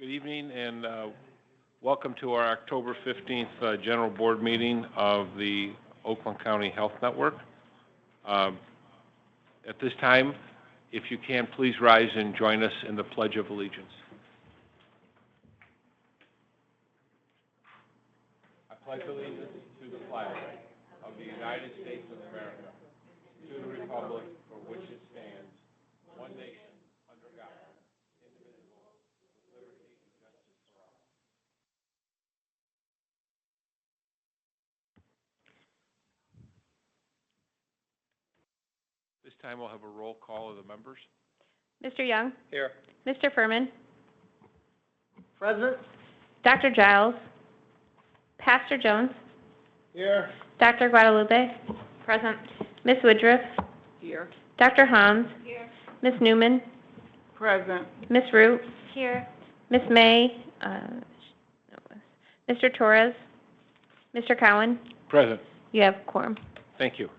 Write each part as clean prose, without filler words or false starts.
Good evening and welcome to our October 15th General Board meeting of the Oakland County Health Network. At this time, if you can, please rise and join us in the Pledge of Allegiance. I pledge allegiance to the flag of the United States of America, to the republic for which it stands, one nation, under God, indivisible, with liberty and justice for all. This time we'll have a roll call of the members. Mr. Young? Here. Mr. Furman? Present. Dr. Giles? Pastor Jones? Here. Dr. Guadalupe? Present. Ms. Woodruff? Here. Dr. Hans? Here. Ms. Newman? Present. Ms. Root? Here. Ms. May? Mr. Torres? Mr. Cowan? Present. You have quorum. Thank you.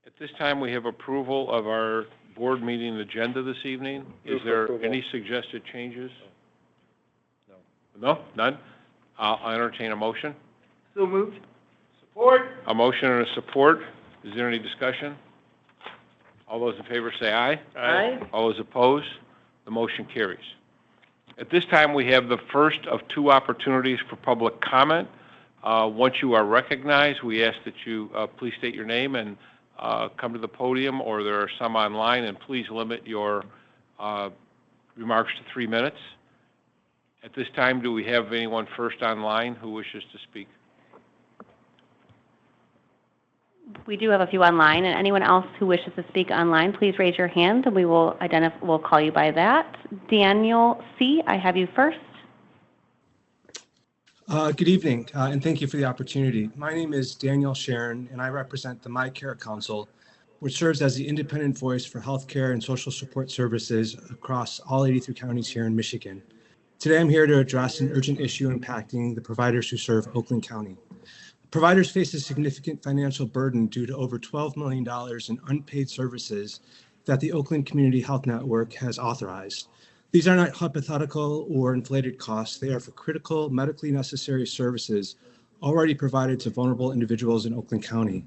At this time, we have approval of our board meeting agenda this evening. Is there any suggested changes? No. No? None? I'll entertain a motion. So moved. Support. A motion and a support. Is there any discussion? All those in favor say aye. Aye. All those opposed? The motion carries. At this time, we have the first of two opportunities for public comment. Once you are recognized, we ask that you please state your name and come to the podium, or there are some online, and please limit your remarks to 3 minutes. At this time, do we have anyone first online who wishes to speak? We do have a few online, and anyone else who wishes to speak online, please raise your hand, and we'll call you by that. Daniel C., I have you first. Good evening, and thank you for the opportunity. My name is Daniel Sharon, and I represent the My Care Council, which serves as the independent voice for healthcare and social support services across all 83 counties here in Michigan. Today, I'm here to address an urgent issue impacting the providers who serve Oakland County. Providers face a significant financial burden due to over $12 million in unpaid services that the Oakland Community Health Network has authorized. These are not hypothetical or inflated costs. They are for critical medically necessary services already provided to vulnerable individuals in Oakland County.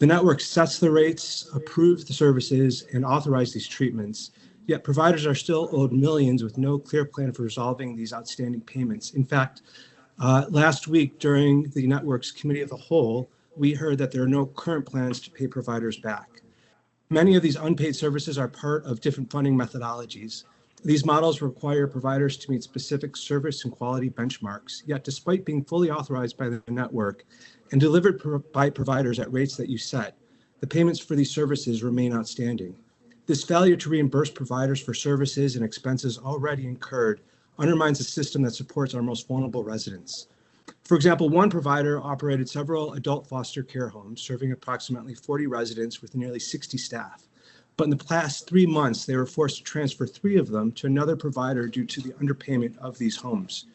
The network sets the rates, approves the services, and authorizes these treatments, yet providers are still owed millions with no clear plan for resolving these outstanding payments. In fact, last week during the network's committee of the whole, we heard that there are no current plans to pay providers back. Many of these unpaid services are part of different funding methodologies. These models require providers to meet specific service and quality benchmarks, yet despite being fully authorized by the network and delivered by providers at rates that you set, the payments for these services remain outstanding. This failure to reimburse providers for services and expenses already incurred undermines a system that supports our most vulnerable residents. For example, one provider operated several adult foster care homes, serving approximately 40 residents with nearly 60 staff. But in the past 3 months, they were forced to transfer 3 of them to another provider due to the underpayment of these homes.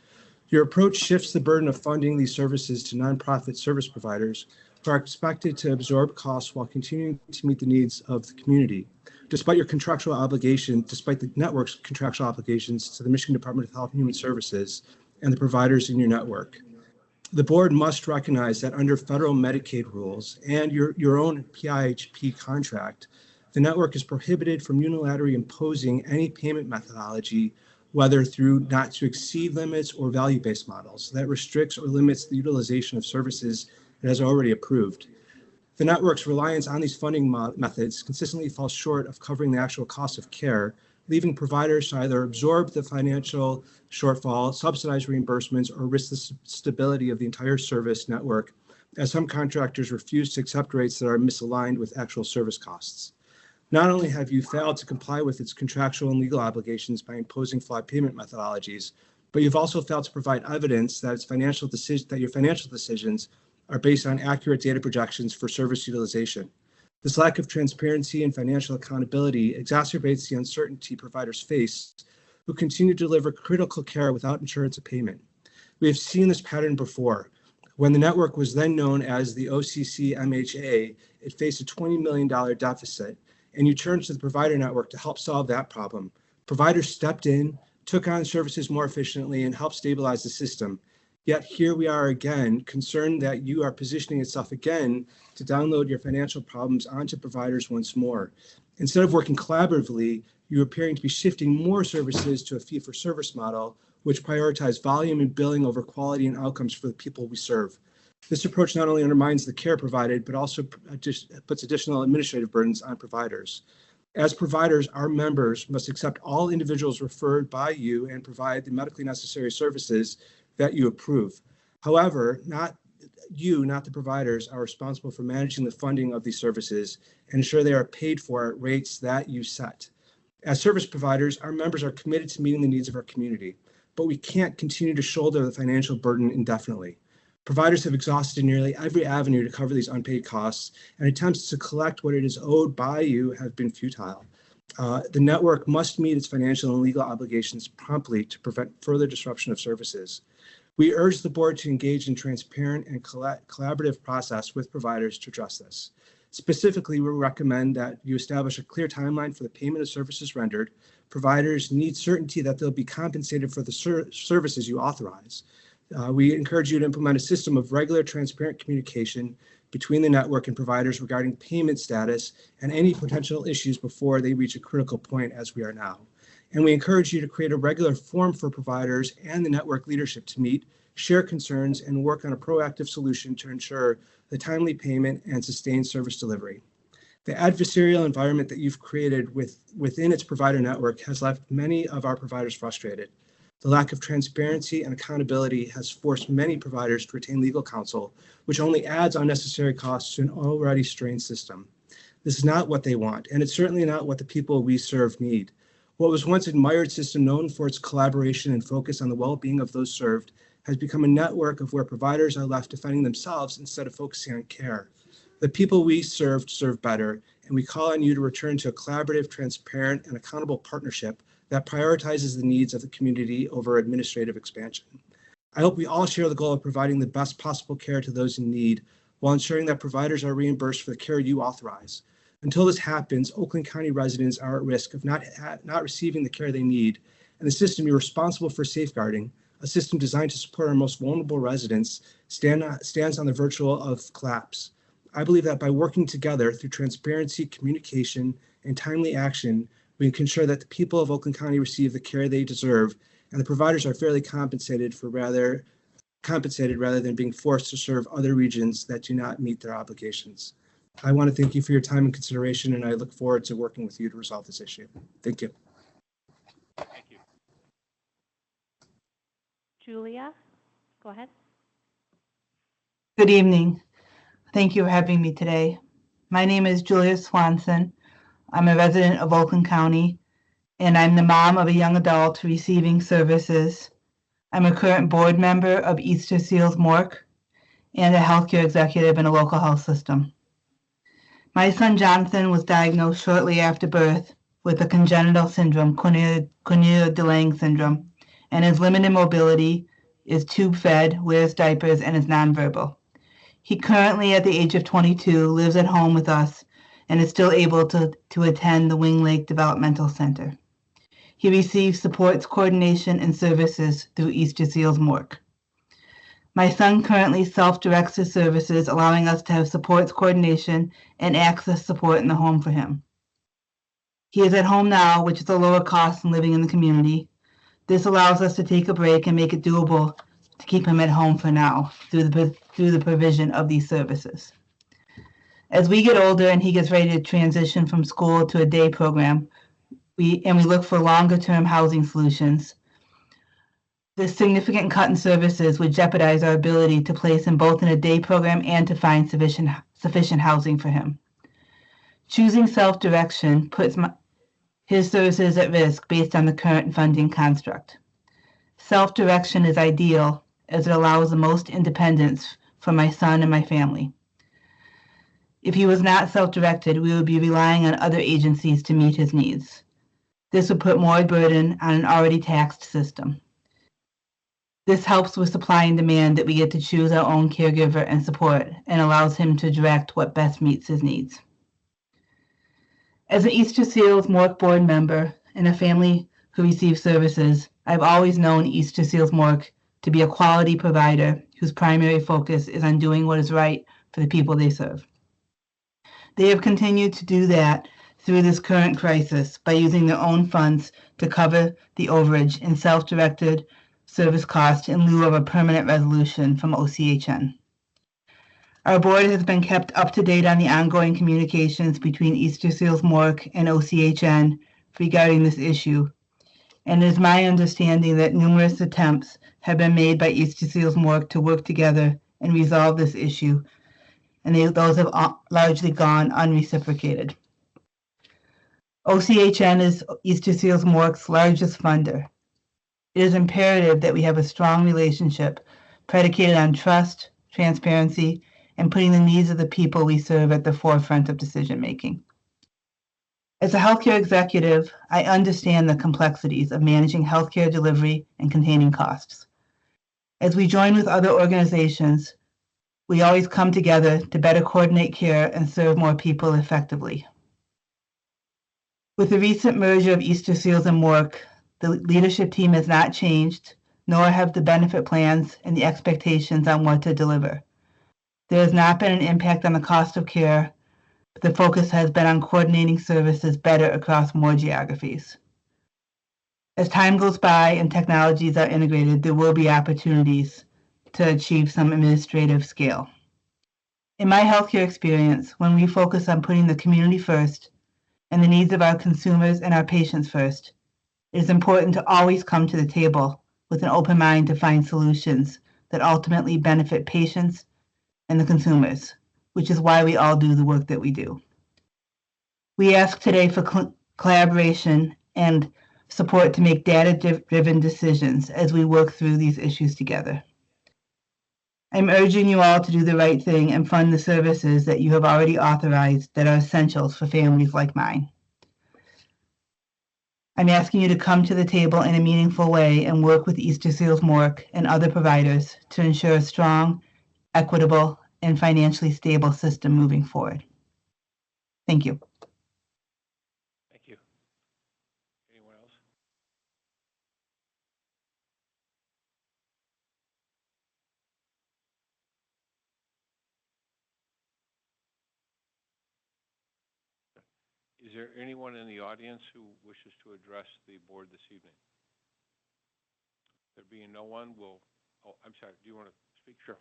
Your approach shifts the burden of funding these services to nonprofit service providers who are expected to absorb costs while continuing to meet the needs of the community. Despite the network's contractual obligations to the Michigan Department of Health and Human Services and the providers in your network. The board must recognize that under federal Medicaid rules and your own PIHP contract, the network is prohibited from unilaterally imposing any payment methodology, whether through not to exceed limits or value-based models, that restricts or limits the utilization of services it has already approved. The network's reliance on these funding methods consistently falls short of covering the actual cost of care, leaving providers to either absorb the financial shortfall, subsidize reimbursements, or risk the stability of the entire service network, as some contractors refuse to accept rates that are misaligned with actual service costs. Not only have you failed to comply with its contractual and legal obligations by imposing flawed payment methodologies, but you've also failed to provide evidence that your financial decisions are based on accurate data projections for service utilization. This lack of transparency and financial accountability exacerbates the uncertainty providers face who continue to deliver critical care without insurance or payment. We have seen this pattern before. When the network was then known as the OCHN, it faced a $20 million deficit, and you turned to the provider network to help solve that problem. Providers stepped in, took on services more efficiently, and helped stabilize the system. Yet here we are again, concerned that you are positioning itself again to download your financial problems onto providers once more. Instead of working collaboratively, you're appearing to be shifting more services to a fee-for-service model, which prioritizes volume and billing over quality and outcomes for the people we serve. This approach not only undermines the care provided, but also puts additional administrative burdens on providers. As providers, our members must accept all individuals referred by you and provide the medically necessary services that you approve. However, not the providers, are responsible for managing the funding of these services and ensure they are paid for at rates that you set. As service providers, our members are committed to meeting the needs of our community, but we can't continue to shoulder the financial burden indefinitely. Providers have exhausted nearly every avenue to cover these unpaid costs, and attempts to collect what it is owed by you have been futile. The network must meet its financial and legal obligations promptly to prevent further disruption of services. We urge the board to engage in transparent and collaborative process with providers to address this. Specifically, we recommend that you establish a clear timeline for the payment of services rendered. Providers need certainty that they'll be compensated for the services you authorize. We encourage you to implement a system of regular, transparent communication between the network and providers regarding payment status and any potential issues before they reach a critical point, as we are now. And we encourage you to create a regular forum for providers and the network leadership to meet, share concerns, and work on a proactive solution to ensure the timely payment and sustained service delivery. The adversarial environment that you've created within its provider network has left many of our providers frustrated. The lack of transparency and accountability has forced many providers to retain legal counsel, which only adds unnecessary costs to an already strained system. This is not what they want, and it's certainly not what the people we serve need. What was once an admired system known for its collaboration and focus on the well-being of those served has become a network of where providers are left defending themselves instead of focusing on care. The people we serve better, and we call on you to return to a collaborative, transparent, and accountable partnership that prioritizes the needs of the community over administrative expansion. I hope we all share the goal of providing the best possible care to those in need while ensuring that providers are reimbursed for the care you authorize. Until this happens, Oakland County residents are at risk of not receiving the care they need, and the system you're responsible for safeguarding, a system designed to support our most vulnerable residents, stands on the verge of collapse. I believe that by working together through transparency, communication, and timely action, we can ensure that the people of Oakland County receive the care they deserve, and the providers are fairly compensated rather than being forced to serve other regions that do not meet their obligations. I want to thank you for your time and consideration, and I look forward to working with you to resolve this issue. Thank you. Thank you. Julia, go ahead. Good evening. Thank you for having me today. My name is Julia Swanson. I'm a resident of Oakland County, and I'm the mom of a young adult receiving services. I'm a current board member of Easter Seals MORC and a healthcare executive in a local health system. My son Jonathan was diagnosed shortly after birth with a congenital syndrome, Cornelia-de-Lange syndrome, and his limited mobility, is tube-fed, wears diapers, and is nonverbal. He currently, at the age of 22, lives at home with us and is still able to attend the Wing Lake Developmental Center. He receives supports, coordination, and services through Easter Seals MORC. My son currently self-directs his services, allowing us to have supports, coordination, and access support in the home for him. He is at home now, which is a lower cost than living in the community. This allows us to take a break and make it doable to keep him at home for now through the provision of these services. As we get older and he gets ready to transition from school to a day program, we look for longer-term housing solutions. This significant cut in services would jeopardize our ability to place him both in a day program and to find sufficient housing for him. Choosing self-direction puts his services at risk based on the current funding construct. Self-direction is ideal as it allows the most independence for my son and my family. If he was not self-directed, we would be relying on other agencies to meet his needs. This would put more burden on an already taxed system. This helps with supply and demand that we get to choose our own caregiver and support, and allows him to direct what best meets his needs. As an Easter Seals MORC board member and a family who receive services, I've always known East Seals Mork to be a quality provider whose primary focus is on doing what is right for the people they serve. They have continued to do that through this current crisis by using their own funds to cover the overage in self-directed service cost in lieu of a permanent resolution from OCHN. Our board has been kept up to date on the ongoing communications between Easter Seals Mork and OCHN regarding this issue, and it is my understanding that numerous attempts have been made by Easter Seals Mork to work together and resolve this issue, and those have largely gone unreciprocated. OCHN is Easter Seals Mork's largest funder. It is imperative that we have a strong relationship predicated on trust, transparency, and putting the needs of the people we serve at the forefront of decision making. As a healthcare executive, I understand the complexities of managing healthcare delivery and containing costs. As we join with other organizations, we always come together to better coordinate care and serve more people effectively. With the recent merger of Easter Seals and Mork, the leadership team has not changed, nor have the benefit plans and the expectations on what to deliver. There has not been an impact on the cost of care, but the focus has been on coordinating services better across more geographies. As time goes by and technologies are integrated, there will be opportunities to achieve some administrative scale. In my healthcare experience, when we focus on putting the community first and the needs of our consumers and our patients first, it is important to always come to the table with an open mind to find solutions that ultimately benefit patients and the consumers, which is why we all do the work that we do. We ask today for collaboration and support to make data-driven decisions as we work through these issues together. I'm urging you all to do the right thing and fund the services that you have already authorized that are essentials for families like mine. I'm asking you to come to the table in a meaningful way and work with Easter Seals Mork and other providers to ensure a strong, equitable, and financially stable system moving forward. Thank you. Thank you. Anyone else? Is there anyone in the audience who wishes to address the board this evening? There being no one, I'm sorry, do you want to speak? Sure.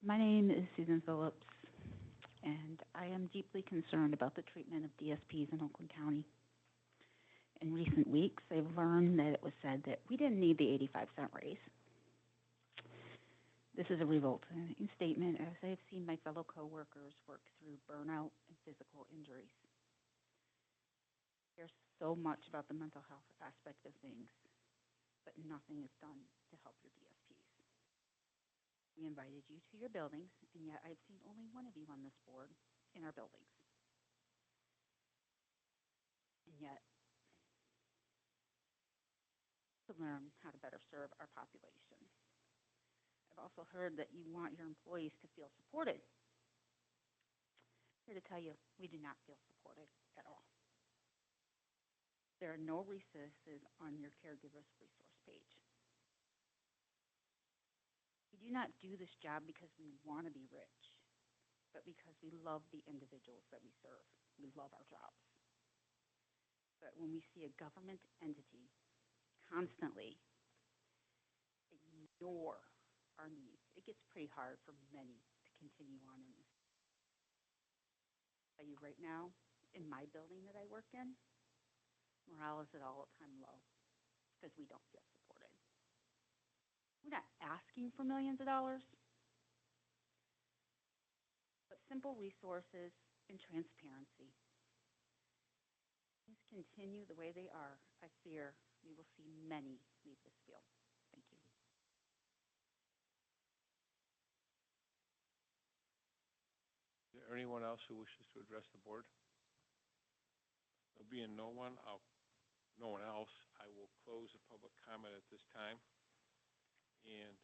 My name is Susan Phillips, and I am deeply concerned about the treatment of DSPs in Oakland County. In recent weeks, I've learned that it was said that we didn't need the 85-cent raise. This is a revolting statement as I have seen my fellow coworkers work through burnout and physical injuries. There's so much about the mental health aspect of things, but nothing is done to help your DSPs. We invited you to your buildings, and yet I've seen only one of you on this board in our buildings. And yet, to learn how to better serve our population. I've also heard that you want your employees to feel supported. I'm here to tell you, we do not feel supported at all. There are no resources on your caregiver's resource page. We do not do this job because we want to be rich, but because we love the individuals that we serve. We love our jobs. But when we see a government entity constantly ignore our needs, it gets pretty hard for many to continue on in this. I'll tell you right now, in my building that I work in, morale is at all-time low because we don't feel supported. We're not asking for millions of dollars, but simple resources and transparency. If things continue the way they are, I fear we will see many leave this field. Thank you. there anyone else who wishes to address the board? There being no one else, I will close the public comment at this time. And,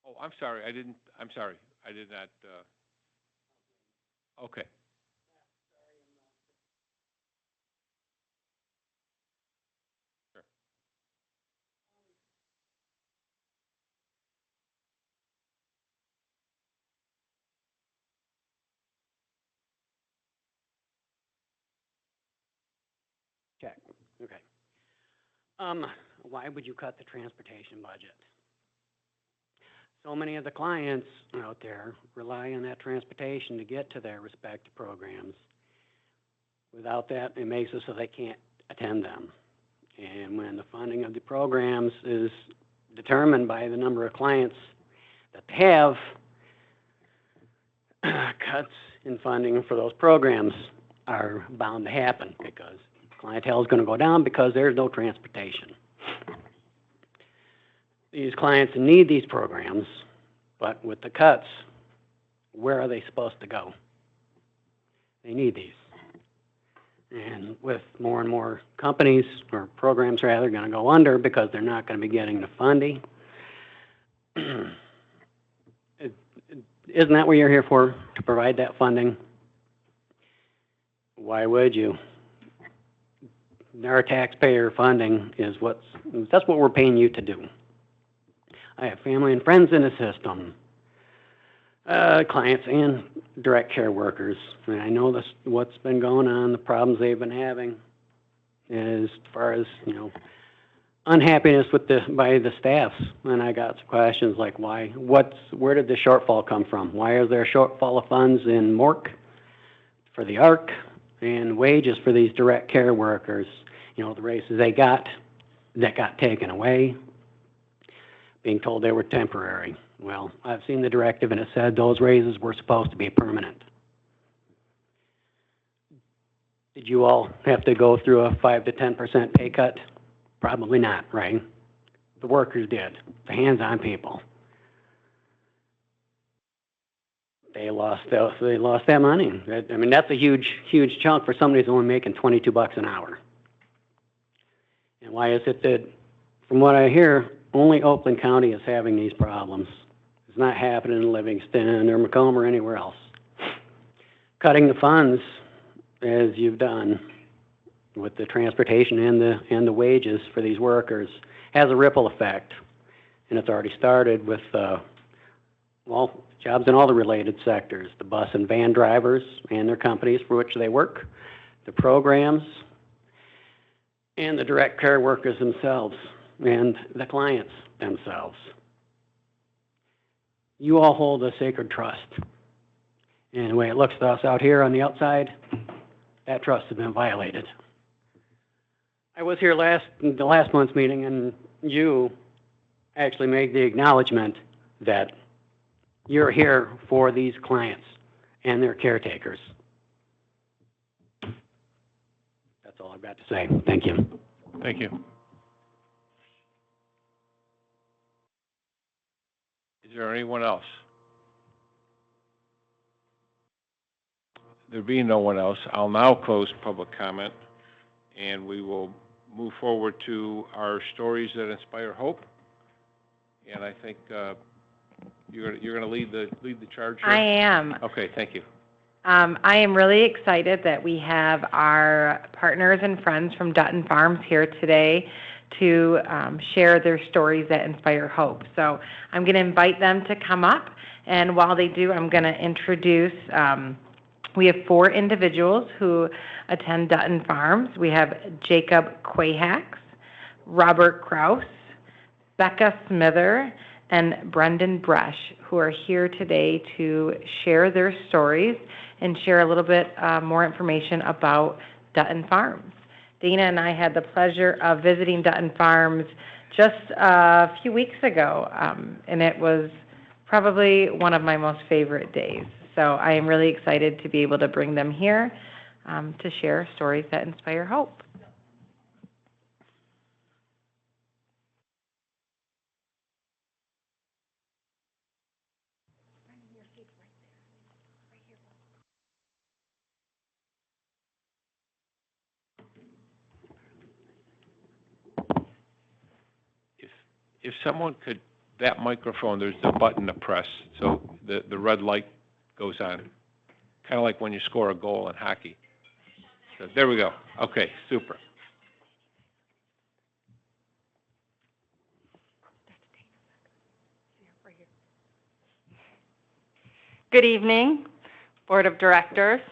oh, I'm sorry, I did not, okay. Sure. Check. Okay. Why would you cut the transportation budget? So many of the clients out there rely on that transportation to get to their respective programs. Without that, it makes it so they can't attend them. And when the funding of the programs is determined by the number of clients that they have, cuts in funding for those programs are bound to happen because clientele is going to go down because there's no transportation. These clients need these programs, but with the cuts, where are they supposed to go? They need these. And with more and more companies, or programs rather, going to go under because they're not going to be getting the funding. Isn't that what you're here for, to provide that funding? Why would you? Our taxpayer funding is that's what we're paying you to do. I have family and friends in the system, clients and direct care workers, and I know what's been going on, the problems they've been having, as far as unhappiness by the staffs. And I got some questions like, where did the shortfall come from? Why is there a shortfall of funds in MORC for the ARC and wages for these direct care workers? The raises they got that got taken away, being told they were temporary. Well, I've seen the directive and it said those raises were supposed to be permanent. Did you all have to go through a 5 to 10% pay cut? Probably not, right? The workers did, the hands-on people. They lost that money. I mean, that's a huge chunk for somebody who's only making $22 an hour. And why is it that, from what I hear, only Oakland County is having these problems? It's not happening in Livingston or Macomb or anywhere else. Cutting the funds, as you've done with the transportation and the wages for these workers, has a ripple effect. And it's already started with, jobs in all the related sectors, the bus and van drivers and their companies for which they work, the programs, and the direct care workers themselves, and the clients themselves. You all hold a sacred trust. And the way it looks to us out here on the outside, that trust has been violated. I was here the last month's meeting, and you actually made the acknowledgement that you're here for these clients and their caretakers. That's all I've got to say. Thank you. Thank you. Is there anyone else? There being no one else, I'll now close public comment, and we will move forward to our stories that inspire hope. And I think you're going to lead the charge here. I am. Okay, thank you. I am really excited that we have our partners and friends from Dutton Farms here today to share their stories that inspire hope. So I'm going to invite them to come up, and while they do, I'm going to introduce, we have 4 individuals who attend Dutton Farms. We have Jacob Quahax, Robert Kraus, Becca Smither, and Brendan Bresch, who are here today to share their stories and share a little bit more information about Dutton Farms. Dana and I had the pleasure of visiting Dutton Farms just a few weeks ago, and it was probably one of my most favorite days. So I am really excited to be able to bring them here to share stories that inspire hope. If someone could, that microphone, there's a button to press, so the red light goes on. Kind of like when you score a goal in hockey. So there we go. Okay, super. Good evening, Board of Directors.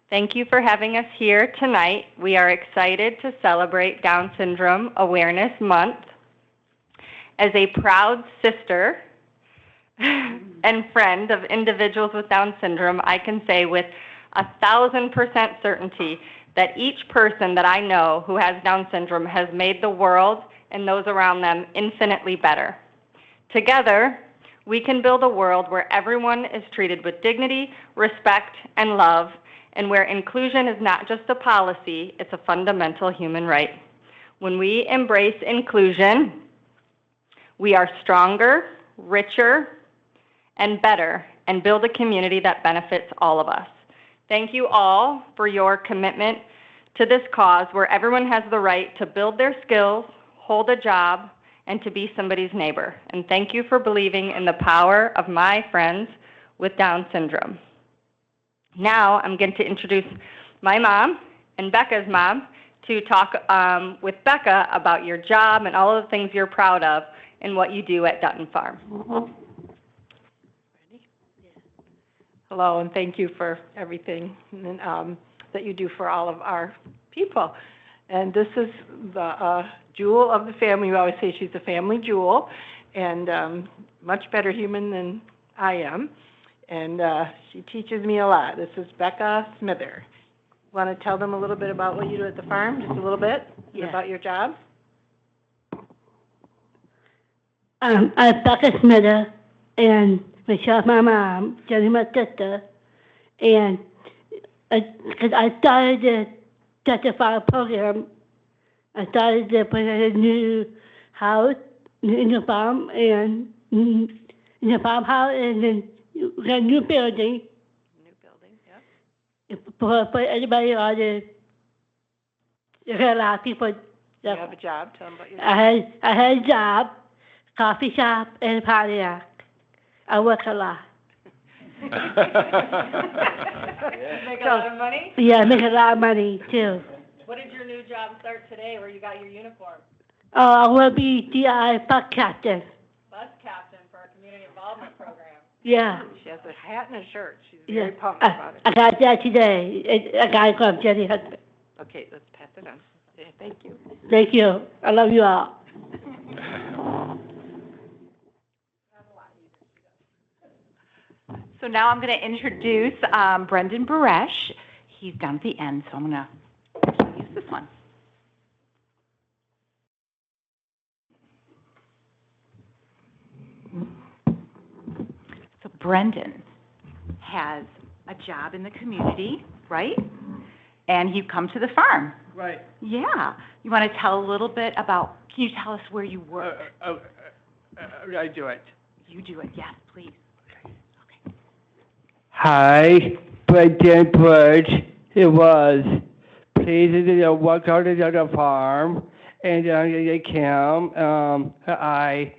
Thank you for having us here tonight. We are excited to celebrate Down Syndrome Awareness Month. As a proud sister and friend of individuals with Down syndrome, I can say with 1,000% certainty that each person that I know who has Down syndrome has made the world and those around them infinitely better. Together, we can build a world where everyone is treated with dignity, respect, and love, and where inclusion is not just a policy, it's a fundamental human right. When we embrace inclusion, we are stronger, richer, and better, and build a community that benefits all of us. Thank you all for your commitment to this cause where everyone has the right to build their skills, hold a job, and to be somebody's neighbor. And thank you for believing in the power of my friends with Down syndrome. Now I'm going to introduce my mom and Becca's mom to talk with Becca about your job and all of the things you're proud of and what you do at Dutton Farm. Ready? Yeah. Hello, and thank you for everything that you do for all of our people. And this is the jewel of the family. We always say she's a family jewel, and much better human than I am. And she teaches me a lot. This is Becca Smither. Want to tell them a little bit about what you do at the farm, just a little bit, Yeah. about your job? I'm Becca Smither, and myself, my mom, Jenny, my sister, and because I started the Dutton Farm program, I started to put in a new house in the farm, and in the farmhouse, and then we got a new building. New building, yeah. For everybody on the, there are a lot of people. You have a job. Tell them about your job. I had a job, coffee shop, and Pontiac. I work a lot. Make a lot of money? Yeah, I make a lot of money too. What did your new job start today where you got your uniform? I will be DI bus captain. Bus captain for our community involvement program. Yeah. She has a hat and a shirt. She's Yeah. very pumped about it. I got that today. A guy called Jenny husband. Okay, let's pass it on. Yeah, thank you. Thank you. I love you all. So now I'm going to introduce Brendan Baresh. He's down at the end, so I'm going to use this one. So Brendan has a job in the community, right? And you come to the farm. Right. Yeah. You want to tell a little bit about, can you tell us where you work? I do it. You do it, yes, please. Hi, Brendan Birch. It was. Please work out at the farm, and I came. I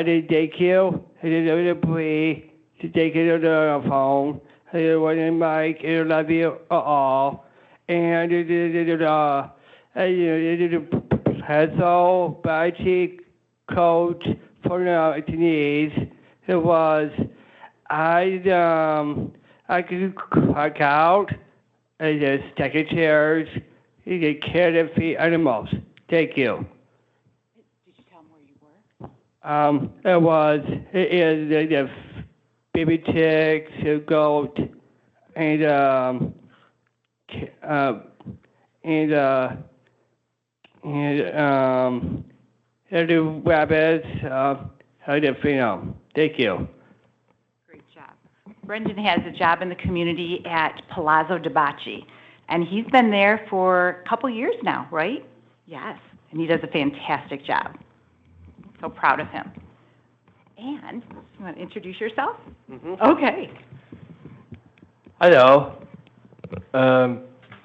did thank you. I did play to take it on the phone. I want to Mike. I love you all. And I did pencil, body, coat for the knees. It was. I could work out, I just secretaries, you get care of the animals. Thank you. Did you tell them where you were? It is the baby chicks, the goat, and the rabbits, the film. Thank you. Great job. Brendan has a job in the community at Palazzo Debacci, and he's been there for a couple years now, right? Yes, and he does a fantastic job. So proud of him. And you want to introduce yourself? Mm-hmm. Okay. Hello.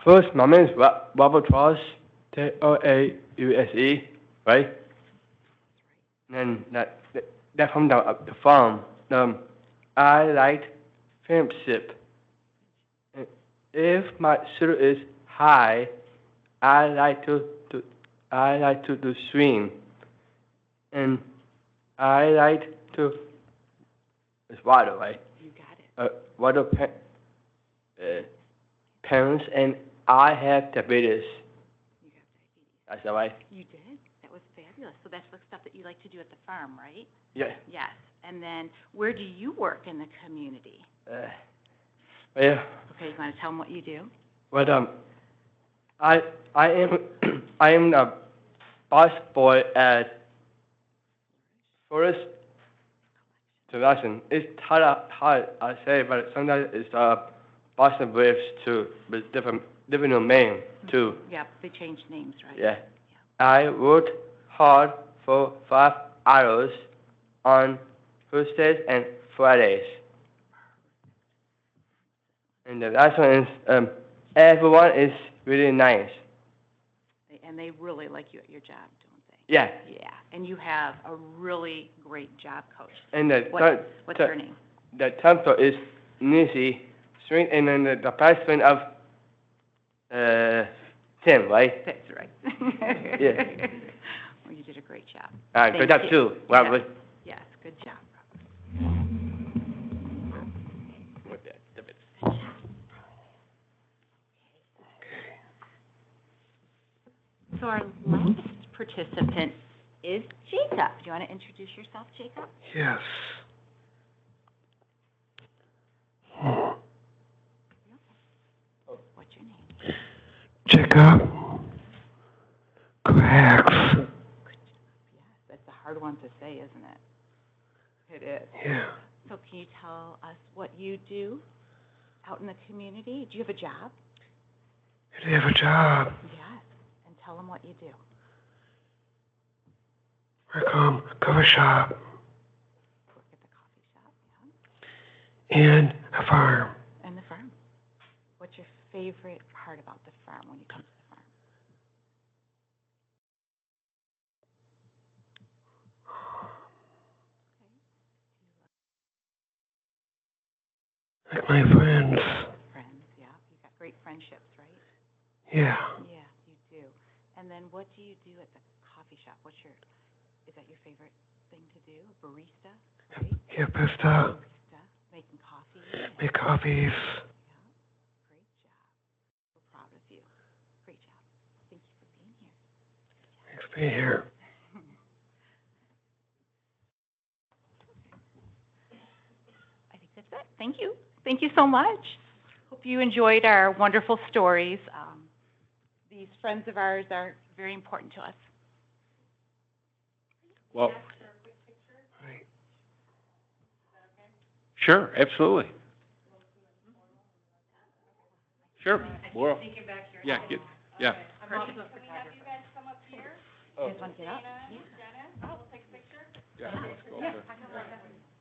First, my name is Robert Ross, T-O-A-U-S-E, right? And that from the farm. I like friendship. And if my sugar is high, I like to swim, and I like to it's water, right? You got it. Water parents, and I have diabetes. You have diabetes. That's all right. You did? That was fabulous. So that's the stuff that you like to do at the farm, right? Yeah. Yes. And then where do you work in the community? Well, Okay, you want to tell them what you do? well, I am I am the boss boy at Forest Collection. It's hard I say, but sometimes it's Boston Waves too, with different name too. Yep, they changed names, right? Yeah. I worked hard for 5 hours on Thursdays and Fridays. And the last one is everyone is really nice. And they really like you at your job, don't they? Yeah. Yeah. And you have a really great job coach. And What's her name? The temple is Nancy String, and then the president of Tim, right? That's right. Yeah. Well, you did a great job. Good job too, Robert. Yes, good job, So our last participant is Jacob. Do you want to introduce yourself, Jacob? Yes. What's your name? Jacob Cracks. Yes, that's a hard one to say, isn't it? It is. Yeah. So can you tell us what you do out in the community? Do you have a job? Do you have a job? Yes. And tell them what you do. Work coffee shop Work at the coffee shop, yeah. and a farm. And the farm. What's your favorite part about the farm when you come to the farm? Like my friends. Friends, yeah. You got great friendships, right? Yeah. Yeah, you do. And then what do you do at the coffee shop? Is that your favorite thing to do? A barista, right? Yeah, barista. Barista, making coffee. Make coffees. Yeah, great job. We're proud of you. Great job. Thank you for being here. Thanks for being here. I think that's it. Thank you. Thank you so much. Hope you enjoyed our wonderful stories. These friends of ours are very important to us. Well, Right. sure, absolutely. Sure. Well, yeah, yeah. You guys want to get up? Yeah, let's go. Yeah.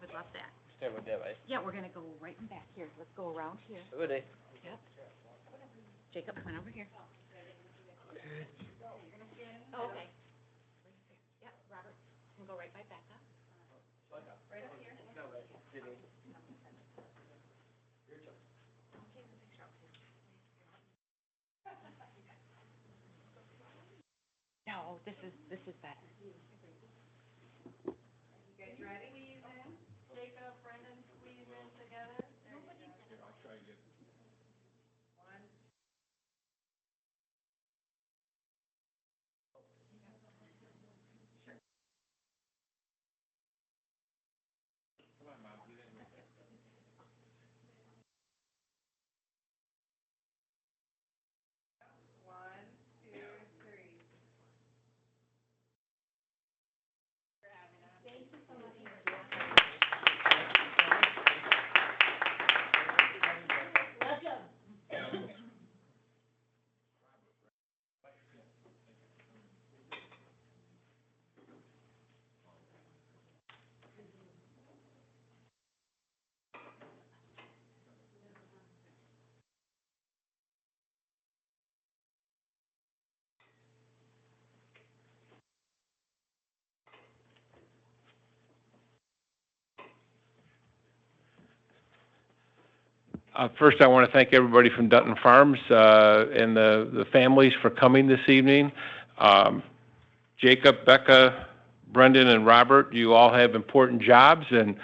Would love that. Stay with that, right? Yeah, we're going to go right in back here. Let's go around here. Really? Yep. Jacob, come on over here. Oh, okay. Yeah, Robert, can go right by back up. Right up here. No, this is better. First, I want to thank everybody from Dutton Farms and the families for coming this evening. Jacob, Becca, Brendan, and Robert, you all have important jobs, and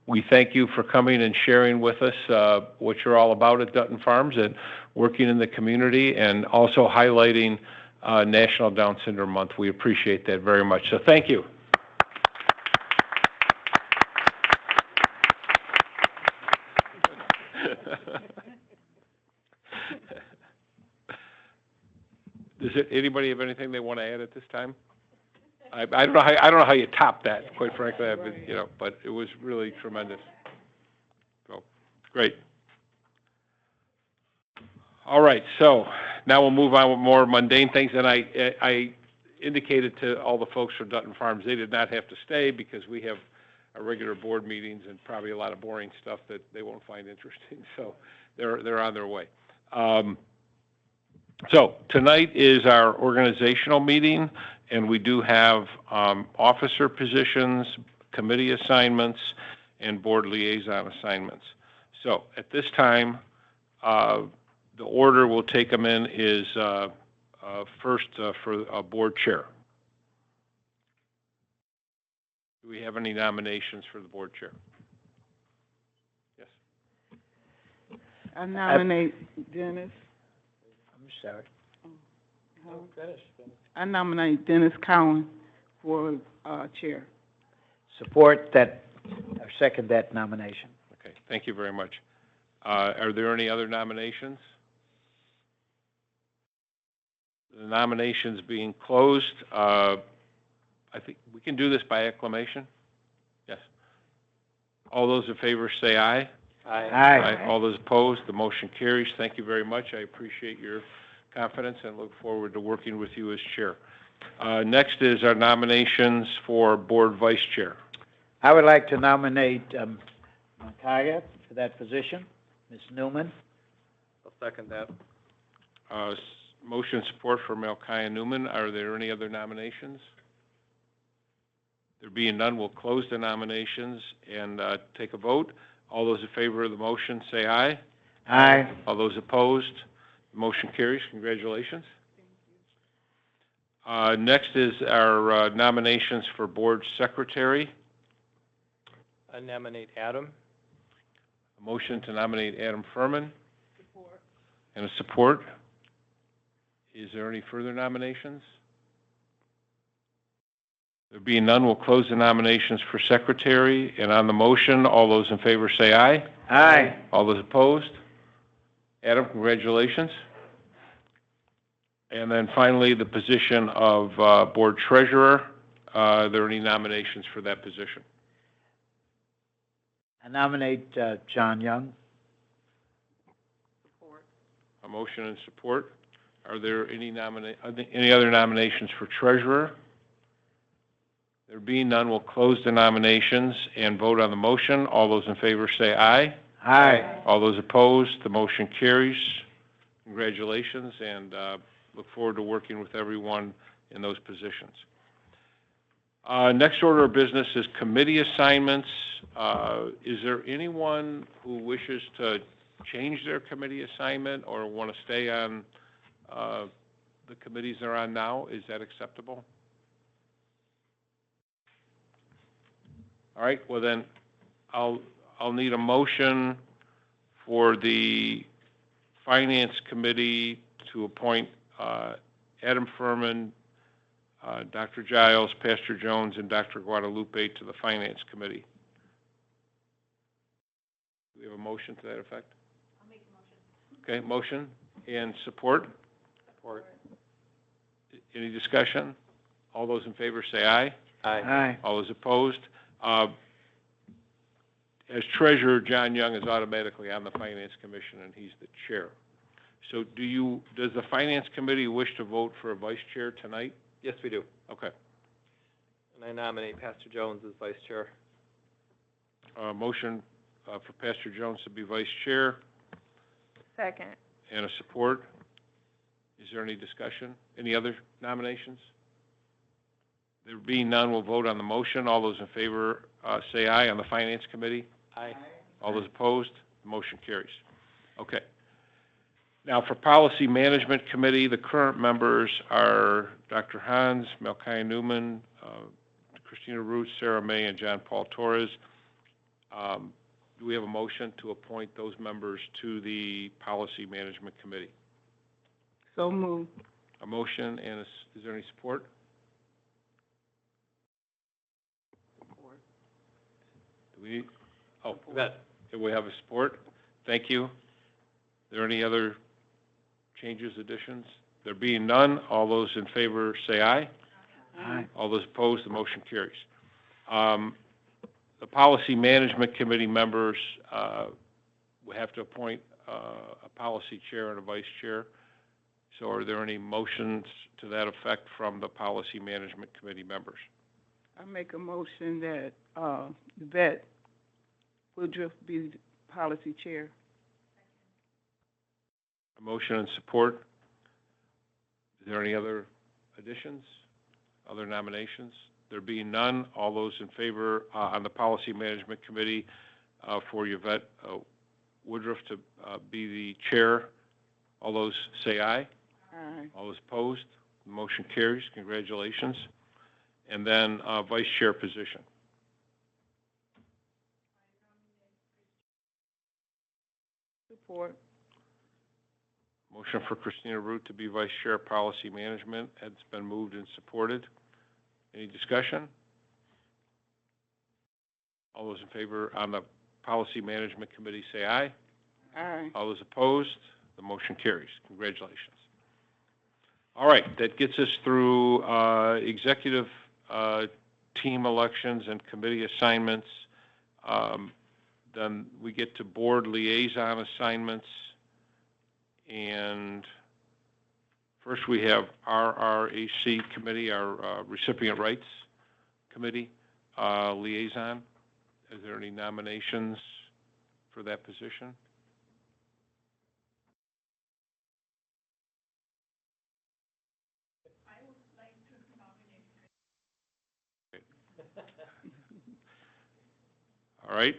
we thank you for coming and sharing with us what you're all about at Dutton Farms and working in the community and also highlighting National Down Syndrome Month. We appreciate that very much. So thank you. Does anybody have anything they want to add at this time? I don't know how you top that, quite frankly. But it was really tremendous. So great. All right. So now we'll move on with more mundane things. And I indicated to all the folks from Dutton Farms they did not have to stay because we have our regular board meetings and probably a lot of boring stuff that they won't find interesting. So they're on their way. So tonight is our organizational meeting, and we do have officer positions, committee assignments, and board liaison assignments. So at this time, the order we'll take them in is first for a board chair. Do we have any nominations for the board chair? Yes. I nominate Dennis. I'm sorry. I nominate Dennis Cowan for chair. Support that, or second that nomination. Okay, thank you very much. Are there any other nominations? The nominations being closed, I think we can do this by acclamation. Yes. All those in favor say aye. Aye. Aye. All those opposed, the motion carries. Thank you very much. I appreciate your confidence and look forward to working with you as chair. Next is our nominations for board vice chair. I would like to nominate Makaya for that position, Ms. Newman. I'll second that. Motion support for Malkia Newman. Are there any other nominations? There being none, we'll close the nominations and take a vote. All those in favor of the motion say aye. Aye. All those opposed, the motion carries. Congratulations. Next is our nominations for board secretary. I nominate Adam. A motion to nominate Adam Furman. Support. And a support. Is there any further nominations? There being none, we'll close the nominations for secretary. And on the motion, all those in favor say aye. Aye. All those opposed? Adam, congratulations. And then finally, the position of board treasurer. Are there any nominations for that position? I nominate John Young. Support. A motion and support. Are there any other nominations for treasurer? There being none, we'll close the nominations and vote on the motion. All those in favor say aye. Aye. All those opposed, the motion carries. Congratulations, and look forward to working with everyone in those positions. Next order of business is committee assignments. Is there anyone who wishes to change their committee assignment or want to stay on the committees they're on now? Is that acceptable? All right, well then, I'll need a motion for the Finance Committee to appoint Adam Furman, Dr. Giles, Pastor Jones, and Dr. Guadalupe to the Finance Committee. Do we have a motion to that effect? I'll make a motion. Okay, motion and support? Support. Any discussion? All those in favor say aye. Aye. Aye. All those opposed? As treasurer, John Young is automatically on the Finance Commission, and he's the chair. So does the Finance Committee wish to vote for a vice chair tonight? Yes, we do. Okay. And I nominate Pastor Jones as vice chair. Motion for Pastor Jones to be vice chair. Second. And a support. Is there any discussion? Any other nominations? There being none, we'll vote on the motion. All those in favor say aye on the Finance Committee. Aye. All those opposed, the motion carries. Okay. Now, for Policy Management Committee, the current members are Dr. Hans, Melchiah Newman, Christina Root, Sarah May, and John Paul Torres. Do we have a motion to appoint those members to the Policy Management Committee? So moved. A motion, and is there any support? Do we need, do we have a support? Thank you. Are there any other changes, additions? There being none, all those in favor say aye. Aye. All those opposed, the motion carries. The Policy Management Committee members, we have to appoint a policy chair and a vice chair. So are there any motions to that effect from the Policy Management Committee members? I make a motion that Yvette Woodruff be the policy chair. A motion and support. Is there any other additions, other nominations? There being none, all those in favor on the Policy Management Committee for Yvette Woodruff to be the chair, all those say aye. Aye. All those opposed, the motion carries. Congratulations. And then vice chair position. Support. Motion for Christina Root to be vice chair of Policy Management has been moved and supported. Any discussion? All those in favor on the Policy Management Committee say aye. Aye. All those opposed, the motion carries. Congratulations. All right, that gets us through executive team elections and committee assignments. Then we get to board liaison assignments. And first we have RRAC committee, our recipient rights committee liaison. Is there any nominations for that position? I would like to nominate. All right.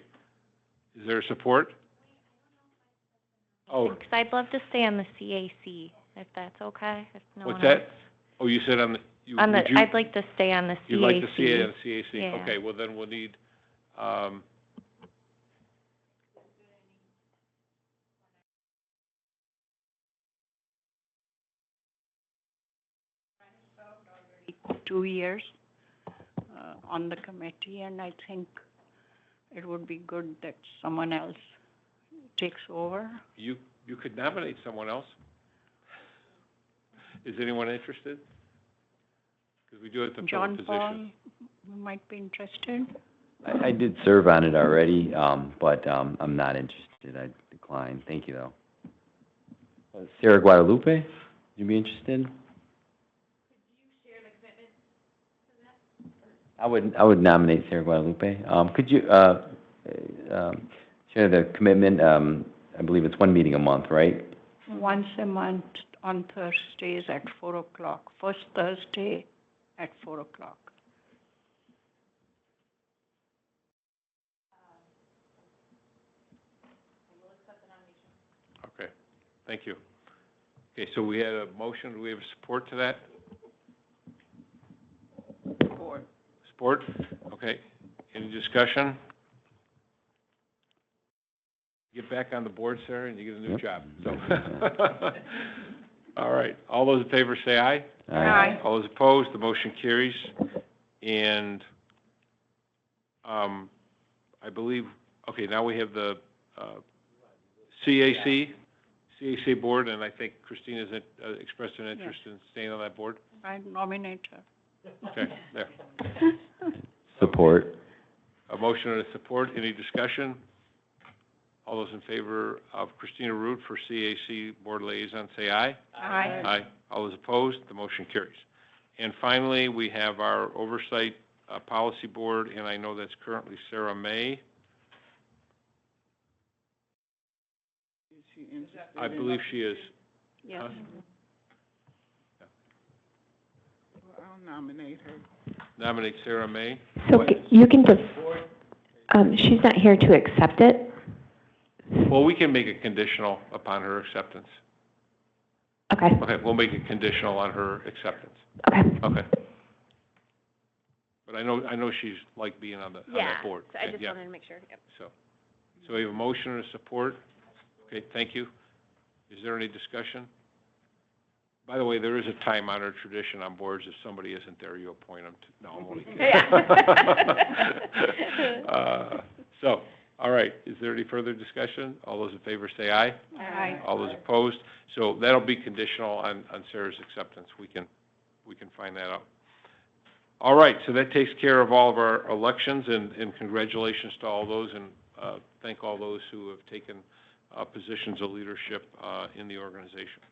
Is there support? Oh, Because I'd love to stay on the CAC, if that's okay, if no what's one else. that? Oh, you said on the, I'd like to stay on the CAC. you'd like to see it on CAC? Yeah. Okay, well then we'll need, Two years on the committee, and I think it would be good that someone else takes over. you could nominate someone else. Is anyone interested? Because we do have to fill a John position. Paul, you might be interested. I did serve on it already, but I'm not interested. I declined. Thank you, though. Sarah Guadalupe, would you be interested? I would nominate Sarah Guadalupe. Could you share the commitment? I believe it's one meeting a month, right? Once a month on Thursdays at 4 o'clock, first Thursday at 4 o'clock. Okay, thank you. Okay, so we had a motion. Do we have support to that? Support. Support? Okay. Any discussion? Get back on the board, Sarah, and you get a new Yep. job. So, all right. All those in favor say aye. Aye. All those opposed, the motion carries. And I believe, okay, now we have the CAC board, and I think Christina's expressed an interest in staying on that board. I nominate her. Okay, there. Support. A motion and a support. Any discussion? All those in favor of Christina Root for CAC Board Liaison, say aye. Aye. Aye. All those opposed, the motion carries. And finally, we have our Oversight Policy Board, and I know that's currently Sarah May. Is she interested I in- believe she is. Yes. Huh? Well, I'll nominate her. Nominate Sarah May. So you can just, she's not here to accept it. Well, we can make it conditional upon her acceptance. Okay. Okay, we'll make it conditional on her acceptance. Okay. Okay. But I know she's like being on that board. So I just Yeah. wanted to make sure. Yep. So we have a motion and a support. Okay, thank you. Is there any discussion? By the way, there is a time-honored tradition on boards. If somebody isn't there, you appoint them to, no, I'm only kidding. So, all right, is there any further discussion? All those in favor say aye. Aye. All those opposed? So that'll be conditional on Sarah's acceptance. We can find that out. All right, so that takes care of all of our elections, and congratulations to all those, and thank all those who have taken positions of leadership in the organization.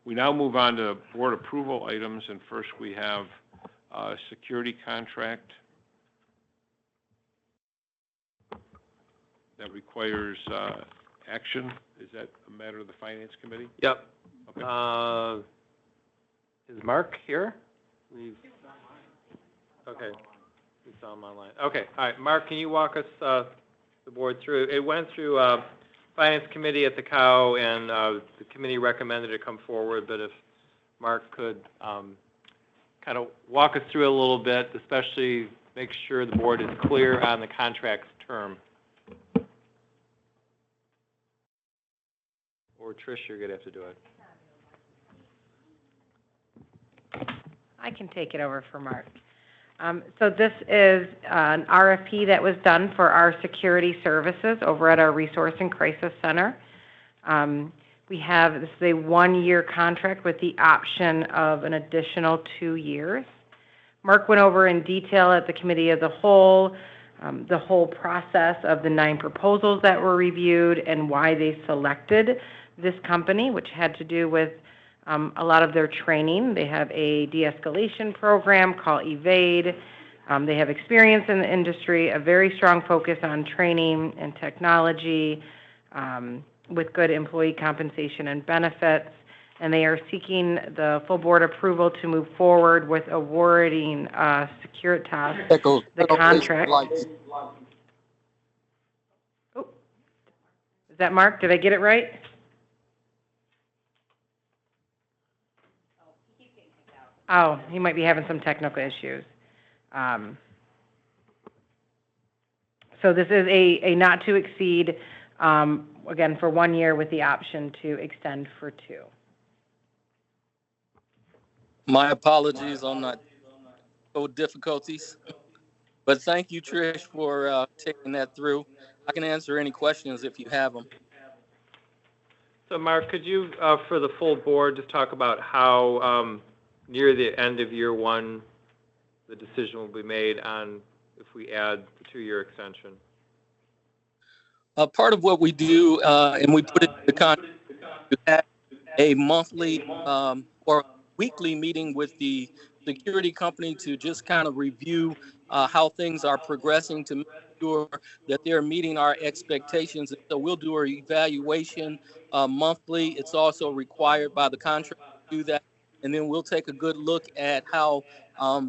We now move on to board approval items, and first we have a security contract that requires action. Is that a matter of the Finance Committee? Yep. Okay. Is Mark here? Okay. We saw him online. Okay, all right. Mark, can you walk us, the board through? It went through Finance Committee at the COW, and the committee recommended it come forward, but if Mark could kind of walk us through it a little bit, especially make sure the board is clear on the contract's term. Or Trish, you're going to have to do it. I can take it over for Mark. So this is an RFP that was done for our security services over at our Resource and Crisis Center. This is a 1-year contract with the option of an additional 2 years. Mark went over in detail at the committee of the whole process of the 9 proposals that were reviewed and why they selected this company, which had to do with a lot of their training. They have a de-escalation program called EVADE. They have experience in the industry, a very strong focus on training and technology, with good employee compensation and benefits. And they are seeking the full board approval to move forward with awarding Securitas the contract. Oh, is that Mark? Did I get it right? Oh, he might be having some technical issues. So this is a not to exceed, again, for 1 year with the option to extend for 2. My apologies on the difficulties, but thank you, Trish, for taking that through. I can answer any questions if you have them. So Mark, could you, for the full board, just talk about how near the end of year 1, the decision will be made on if we add the 2-year extension? Part of what we do, and we put it in the contract, we have a monthly or weekly meeting with the security company to just kind of review how things are progressing to make sure that they're meeting our expectations. And so we'll do our evaluation monthly. It's also required by the contract to do that. And then we'll take a good look at how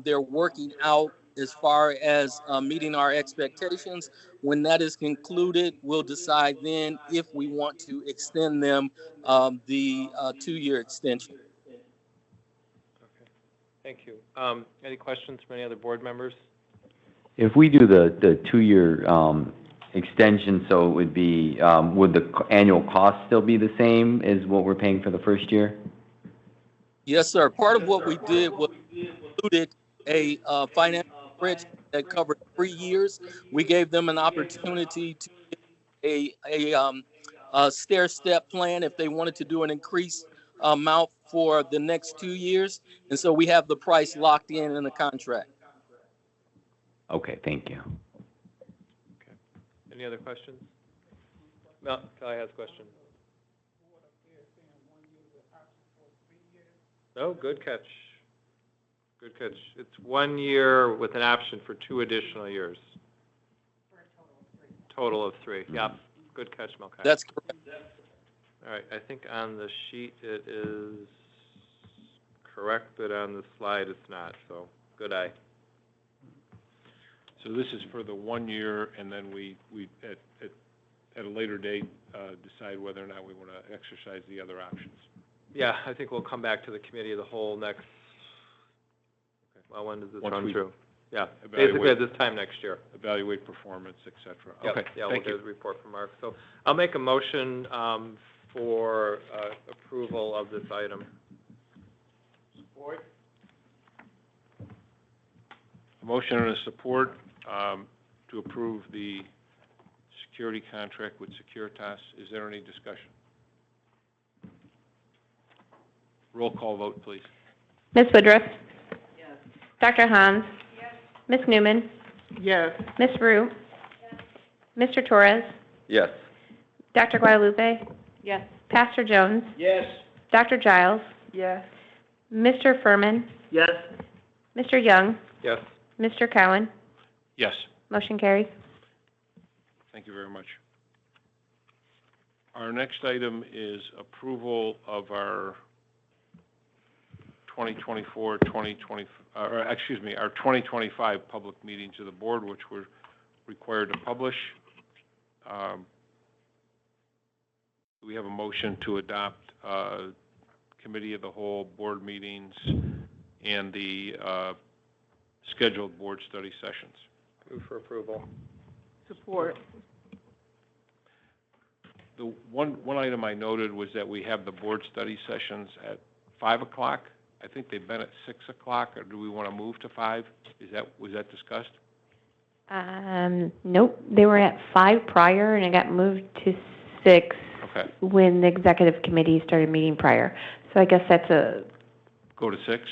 they're working out as far as meeting our expectations. When that is concluded, we'll decide then if we want to extend them the 2-year extension. Okay, thank you. Any questions from any other board members? If we do the 2-year extension, so it would be, would the annual cost still be the same as what we're paying for the first year? Yes, sir. Part of what we did was included a financial bridge that covered 3 years. We gave them an opportunity to get a stair-step plan if they wanted to do an increased amount for the next 2 years. And so we have the price locked in the contract. Okay, thank you. Okay. Any other questions? No, Kelly has a question. Oh, good catch. Good catch. It's 1 year with an option for 2 additional years. For a total of 3. Mm-hmm. Yep. Good catch, Melchi. That's correct. All right. I think on the sheet it is correct, but on the slide it's not. So good eye. So this is for the 1 year, and then we at at a later date, decide whether or not we want to exercise the other options. Yeah, I think we'll come back to the committee of the whole next, well, when does this Once run we through? Yeah, evaluate- basically at this time next year. Evaluate performance, et cetera. Yep, Okay, yeah, we'll thank get you. a report from Mark. So I'll make a motion for approval of this item. Support. A motion and a support to approve the security contract with Securitas. Is there any discussion? Roll call vote, please. Ms. Woodruff? Yes. Dr. Hans? Yes. Ms. Newman? Yes. Ms. Rue? Yes. Mr. Torres? Yes. Dr. Guadalupe? Yes. Pastor Jones? Yes. Dr. Giles? Yes. Mr. Furman? Yes. Mr. Young? Yes. Mr. Cowan? Yes, Motion carries. thank you very much. Our next item is approval of our 2024, our 2025 public meetings of the board, which we're required to publish. We have a motion to adopt committee of the whole board meetings and the scheduled board study sessions. Move for approval. Support. The one item I noted was that we have the board study sessions at 5 o'clock. I think they've been at 6 o'clock, or do we want to move to 5? Was that discussed? Nope, they were at 5 prior, and it got moved to 6 Okay, when the executive committee started meeting prior. So I guess that's go to 6?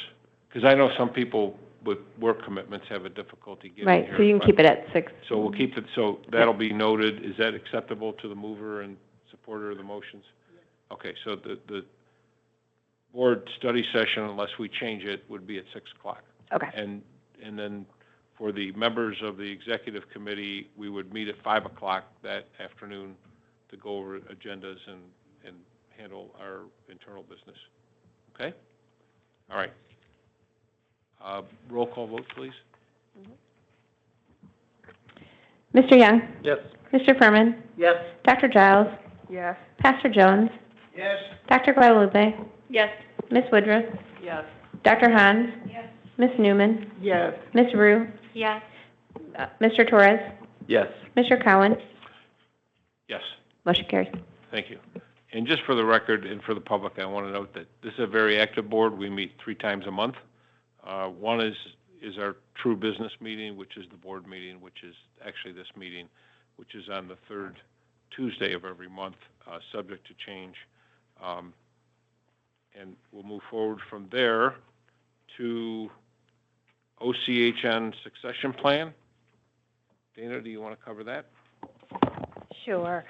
Because I know some people with work commitments have a difficulty getting right, here. so you can keep it at 6. So we'll keep it, so that'll be noted. Is that acceptable to the mover and supporter of the motions? Okay, so the board study session, unless we change it, would be at 6 o'clock. Okay. And then for the members of the executive committee, we would meet at 5 o'clock that afternoon to go over agendas and handle our internal business. Okay? All right. Roll call vote, please. Mr. Young? Yes. Mr. Furman? Yes. Dr. Giles? Yes. Pastor Jones? Yes. Dr. Guadalupe? Yes. Ms. Woodruff? Yes. Dr. Hans? Yes. Ms. Newman? Yes. Ms. Rue? Yes. Mr. Torres? Yes. Mr. Cowan? Yes. Motion carries. Thank you. And just for the record and for the public, I want to note that this is a very active board. We meet 3 times a month. One is our true business meeting, which is the board meeting, which is actually this meeting, which is on the 3rd Tuesday of every month, subject to change. And we'll move forward from there to OCHN succession plan. Dana, do you want to cover that? Sure.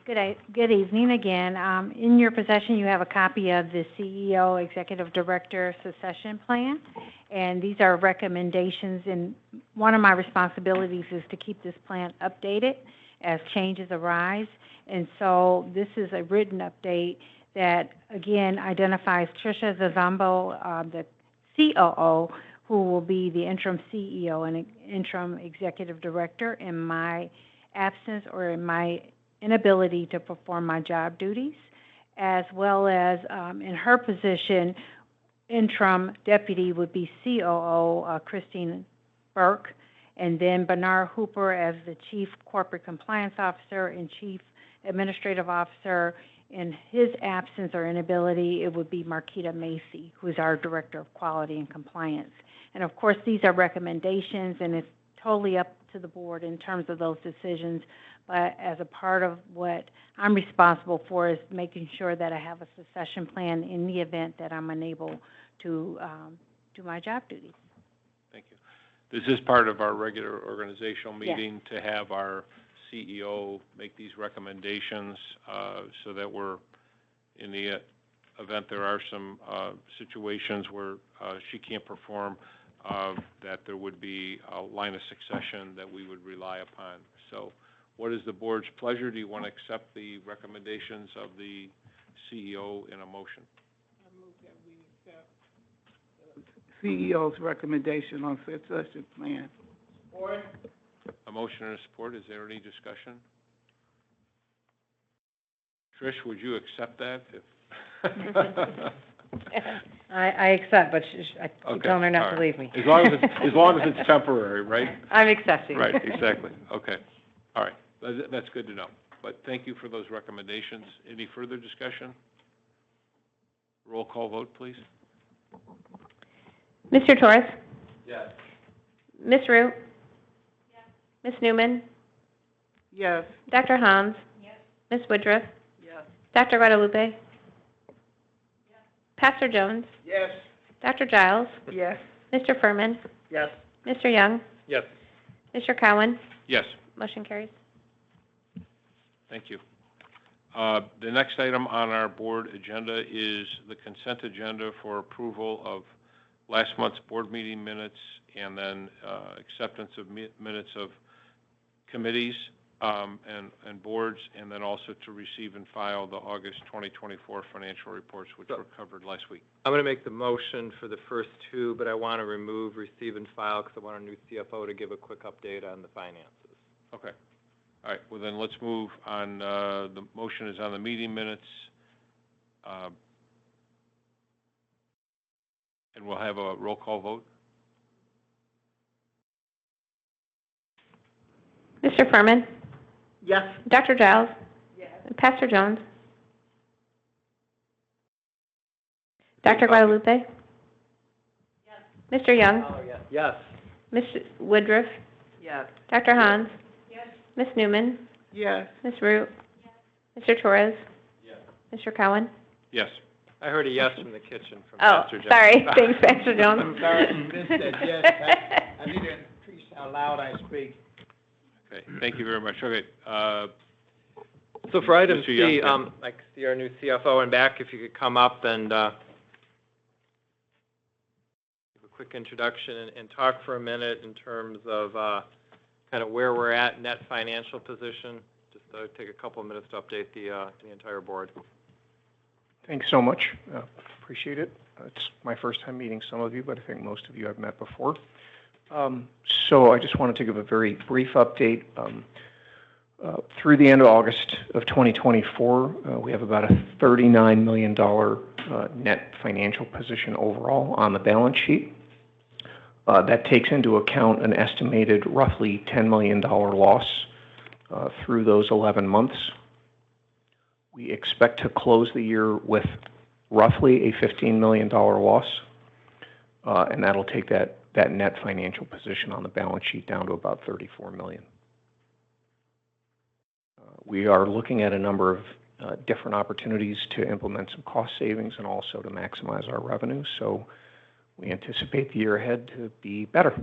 Good evening again. In your possession, you have a copy of the CEO, Executive Director Succession Plan, and these are recommendations. And one of my responsibilities is to keep this plan updated as changes arise. And so this is a written update that, again, identifies Tricia Zazambo, the COO, who will be the interim CEO and interim Executive Director in my absence or in my inability to perform my job duties, as well as in her position, interim deputy would be COO Christine Burke, and then Bernard Hooper as the Chief Corporate Compliance Officer and Chief Administrative Officer. In his absence or inability, it would be Marquita Macy, who's our Director of Quality and Compliance. And of course, these are recommendations, and it's totally up to the board in terms of those decisions. But as a part of what I'm responsible for is making sure that I have a succession plan in the event that I'm unable to do my job duties. Thank you. This is part of our regular organizational Yes. meeting to have our CEO make these recommendations so that we're, in the event there are some situations where she can't perform, that there would be a line of succession that we would rely upon. So what is the board's pleasure? Do you want to accept the recommendations of the CEO in a motion? I move that we accept the CEO's recommendation on succession plan. A motion and a support. Is there any discussion? Trish, would you accept that? I accept, but I keep Okay, telling her not all to right. leave me. As long as it's temporary, right? I'm accepting. Right, exactly. Okay. All right. That's good to know. But thank you for those recommendations. Any further discussion? Roll call vote, please. Mr. Torres? Yes. Ms. Root? Ms. Newman? Yes. Dr. Hans? Ms. Woodruff? Yes. Dr. Guadalupe? Pastor Jones? Yes. Dr. Giles? Yes. Mr. Furman? Yes. Mr. Young? Yes. Mr. Cowan? Yes. Motion carries. Thank you. The next item on our board agenda is the consent agenda for approval of last month's board meeting minutes and then acceptance of minutes of committees and boards, and then also to receive and file the August 2024 financial reports, which were covered last week. I'm going to make the motion for the first two, but I want to remove receive and file because I want our new CFO to give a quick update on the finances. Okay. All right. Well, then let's move on. The motion is on the meeting minutes. And we'll have a roll call vote. Mr. Furman? Yes. Dr. Giles? Yes. Pastor Jones? Dr. Guadalupe? Yes. Mr. Young? Yes. Ms. Woodruff? Yes. Dr. Hans? Yes. Ms. Newman? Yes. Ms. Root? Yes. Mr. Torres? Yes. Mr. Cowan? Yes. I heard a yes from the kitchen from Oh, Pastor Jones. sorry. Thanks, Pastor Jones. I'm sorry, I missed that, yes. I need to increase how loud I speak. Okay. Thank you very much. Okay. So for item Mr. Young, C, then. I see our new CFO in back. If you could come up and give a quick introduction and talk for a minute in terms of kind of where we're at, net financial position. Just take a couple of minutes to update the entire board. Thanks so much. Appreciate it. It's my first time meeting some of you, but I think most of you I've met before. So I just wanted to give a very brief update. Through the end of August of 2024, we have about a $39 million net financial position overall on the balance sheet. That takes into account an estimated roughly $10 million loss through those 11 months. We expect to close the year with roughly a $15 million loss, and that'll take that net financial position on the balance sheet down to about $34 million. We are looking at a number of different opportunities to implement some cost savings and also to maximize our revenue, so we anticipate the year ahead to be better.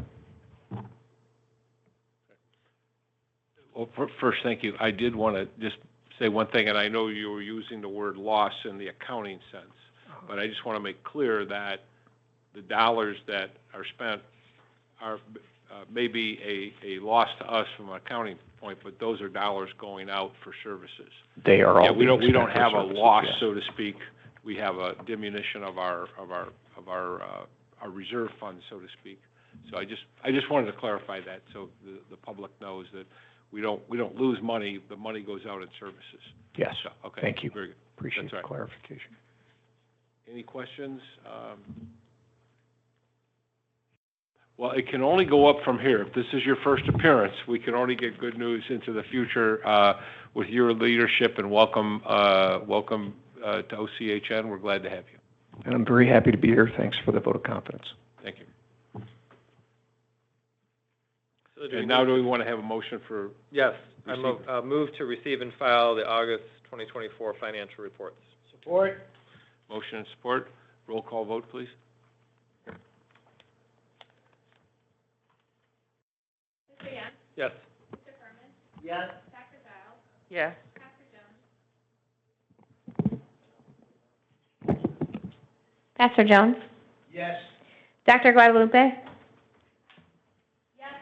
Well, first, thank you. I did want to just say one thing, and I know you were using the word loss in the accounting sense, but I just want to make clear that the dollars that are spent are may be a loss to us from an accounting point, but those are dollars going out for services. They are all. Yeah, we don't being spent have for a services, loss, yes. so to speak. We have a diminution of our reserve fund, so to speak. So I just wanted to clarify that so the public knows that we don't lose money. The money goes out in services. Yes. So, okay. Thank you. Very good. Appreciate That's the right. clarification. Any questions? Well, it can only go up from here. If this is your first appearance, we can only get good news into the future with your leadership, and welcome to OCHN. We're glad to have you. And I'm very happy to be here. Thanks for the vote of confidence. Thank you. So And now do we want to have a motion for? Yes, I move to receive and file the August 2024 financial reports. Support. Motion and support. Roll call vote, please. Mr. Young? Yes. Mr. Furman? Yes. Dr. Giles? Yes. Pastor Jones? Yes. Dr. Guadalupe? Yes.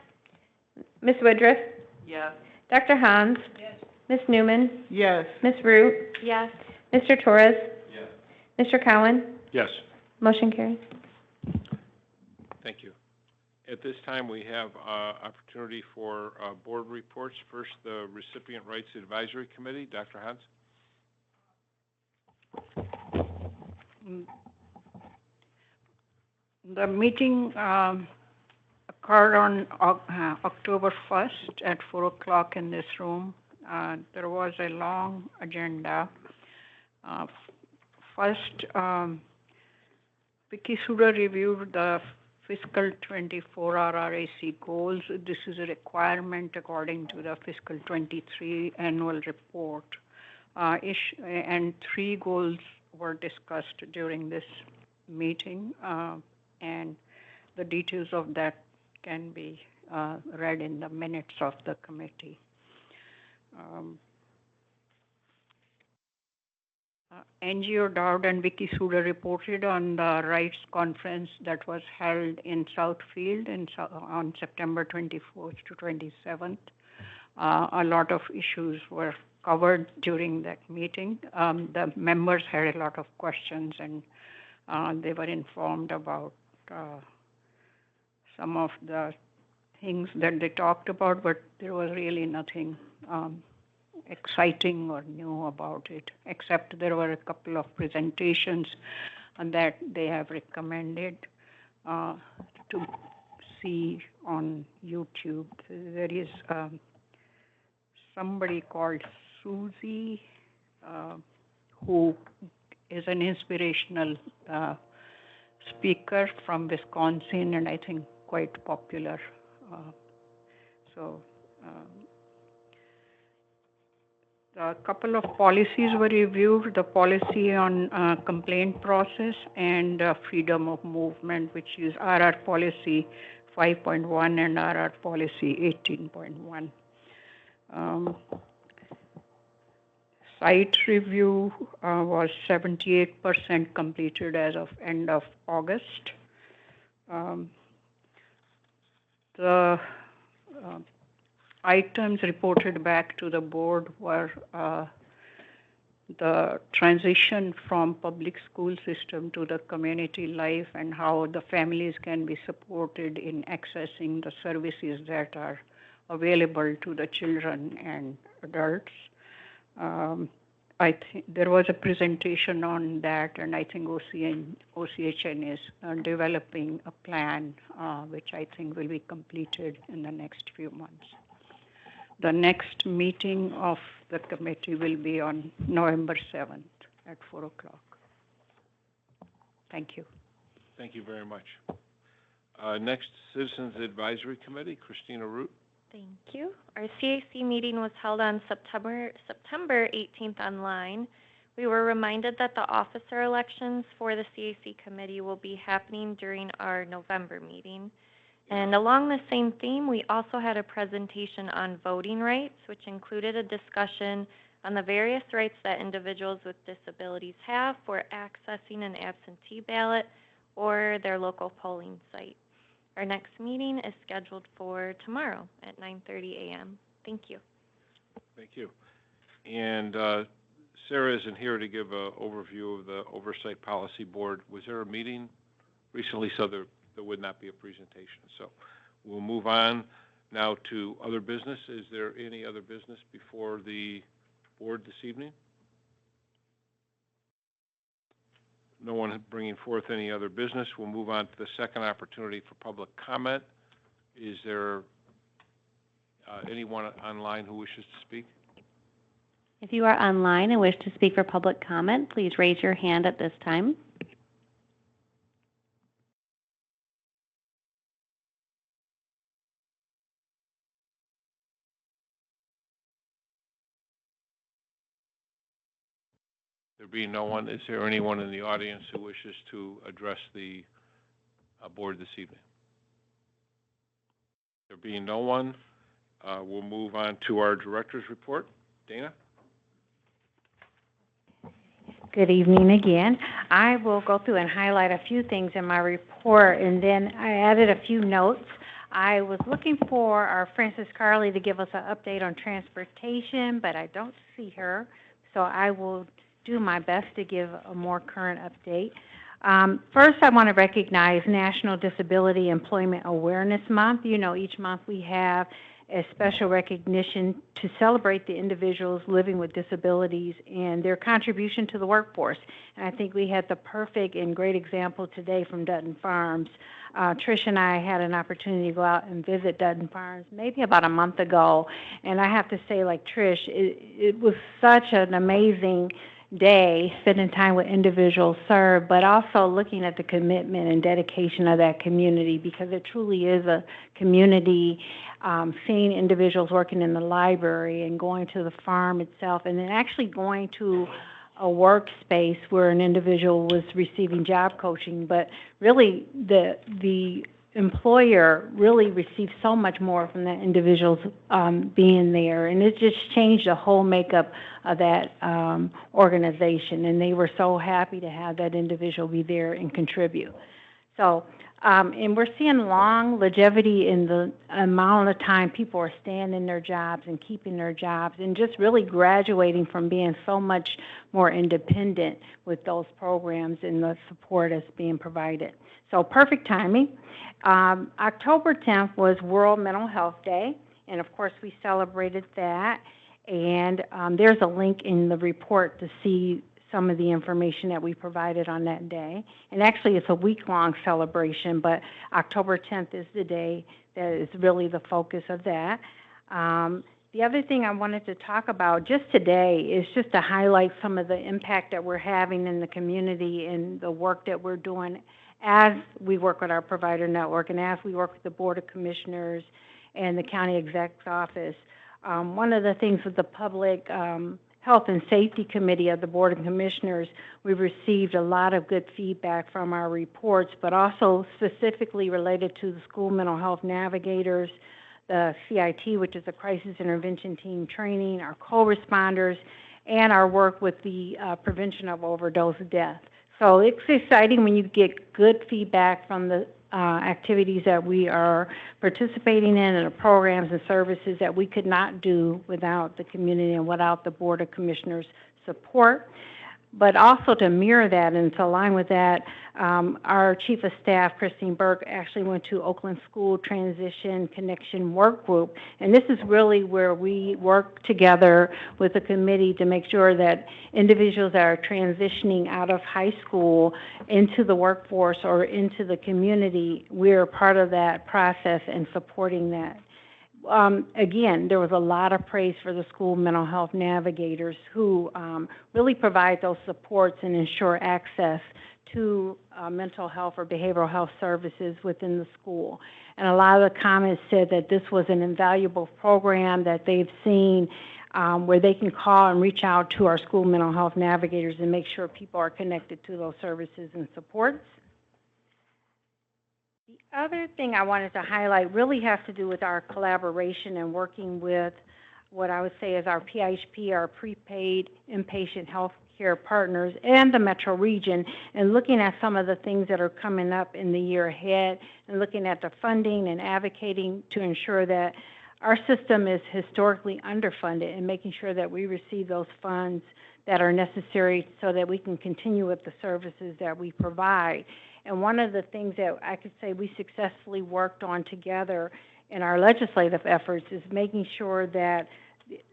Ms. Woodruff? Yes. Dr. Hans? Yes. Ms. Newman? Yes. Ms. Root? Yes. Mr. Torres? Yes. Mr. Cowan? Yes. Motion carries. Thank you. At this time, we have opportunity for board reports. First, the Recipient Rights Advisory Committee. Dr. Hans? Mm, The meeting occurred on October 1st at 4 o'clock in this room. There was a long agenda. First, Vicky Suda reviewed the fiscal 24 RRAC goals. This is a requirement according to the fiscal 23 annual report. And 3 goals were discussed during this meeting, and the details of that can be read in the minutes of the committee. NGO Dowd and Vicky Suda reported on the rights conference that was held in Southfield on September 24th to 27th. A lot of issues were covered during that meeting. The members had a lot of questions, and they were informed about some of the things that they talked about, but there was really nothing exciting or new about it, except there were a couple of presentations that they have recommended to see on YouTube. There is somebody called Susie who is an inspirational speaker from Wisconsin, and I think quite popular. A couple of policies were reviewed, the policy on complaint process and freedom of movement, which is RR policy 5.1 and RR policy 18.1. Site review was 78% completed as of end of August. The items reported back to the board were the transition from public school system to the community life and how the families can be supported in accessing the services that are available to the children and adults. I think there was a presentation on that, and I think OCHN is developing a plan which I think will be completed in the next few months. The next meeting of the committee will be on November 7th at 4 o'clock. Thank you. Thank you very much. Next, Citizens Advisory Committee, Christina Root. Thank you. Our CAC meeting was held on September 18th online. We were reminded that the officer elections for the CAC committee will be happening during our November meeting. And along the same theme, we also had a presentation on voting rights, which included a discussion on the various rights that individuals with disabilities have for accessing an absentee ballot or their local polling site. Our next meeting is scheduled for tomorrow at 9:30 a.m. Thank you. Thank you. And Sarah isn't here to give an overview of the Oversight Policy Board. Was there a meeting recently? So there would not be a presentation. So we'll move on now to other business. Is there any other business before the board this evening? No one bringing forth any other business. We'll move on to the second opportunity for public comment. Is there anyone online who wishes to speak? If you are online and wish to speak for public comment, please raise your hand at this time. There being no one, is there anyone in the audience who wishes to address the board this evening? There being no one, we'll move on to our director's report. Dana? Good evening again. I will go through and highlight a few things in my report, and then I added a few notes. I was looking for our Frances Carley to give us an update on transportation, but I don't see her, so I will do my best to give a more current update. First, I want to recognize National Disability Employment Awareness Month. You know, each month we have as special recognition to celebrate the individuals living with disabilities and their contribution to the workforce. And I think we had the perfect and great example today from Dutton Farms. Trish and I had an opportunity to go out and visit Dutton Farms maybe about a month ago, and I have to say, like Trish, it was such an amazing day spending time with individuals served, but also looking at the commitment and dedication of that community, because it truly is a community. Seeing individuals working in the library and going to the farm itself, and then actually going to a workspace where an individual was receiving job coaching, but really the employer really received so much more from that individual's being there, and it just changed the whole makeup of that organization, and they were so happy to have that individual be there and contribute. So, and we're seeing long longevity in the amount of time people are staying in their jobs and keeping their jobs, and just really graduating from being so much more independent with those programs and the support that's being provided. So perfect timing. October 10th was World Mental Health Day, and of course we celebrated that. And there's a link in the report to see some of the information that we provided on that day. And actually it's a week-long celebration, but October 10th is the day that is really the focus of that. The other thing I wanted to talk about just today is just to highlight some of the impact that we're having in the community and the work that we're doing as we work with our provider network and as we work with the Board of Commissioners and the County Exec's Office. One of the things with the Public Health and Safety Committee of the Board of Commissioners, we've received a lot of good feedback from our reports, but also specifically related to the school mental health navigators, the CIT, which is the Crisis Intervention Team training, our co-responders, and our work with the prevention of overdose death. So it's exciting when you get good feedback from the activities that we are participating in and the programs and services that we could not do without the community and without the Board of Commissioners' support. But also to mirror that and to align with that, our Chief of Staff, Christine Burke, actually went to Oakland School Transition Connection Work Group. And this is really where we work together with the committee to make sure that individuals that are transitioning out of high school into the workforce or into the community, we're part of that process and supporting that. Again, there was a lot of praise for the school mental health navigators who really provide those supports and ensure access to mental health or behavioral health services within the school. And a lot of the comments said that this was an invaluable program that they've seen where they can call and reach out to our school mental health navigators and make sure people are connected to those services and supports. The other thing I wanted to highlight really has to do with our collaboration and working with what I would say is our PHP, our prepaid inpatient health care partners, and the metro region, and looking at some of the things that are coming up in the year ahead and looking at the funding and advocating to ensure that our system is historically underfunded and making sure that we receive those funds that are necessary so that we can continue with the services that we provide. And one of the things that I could say we successfully worked on together in our legislative efforts is making sure that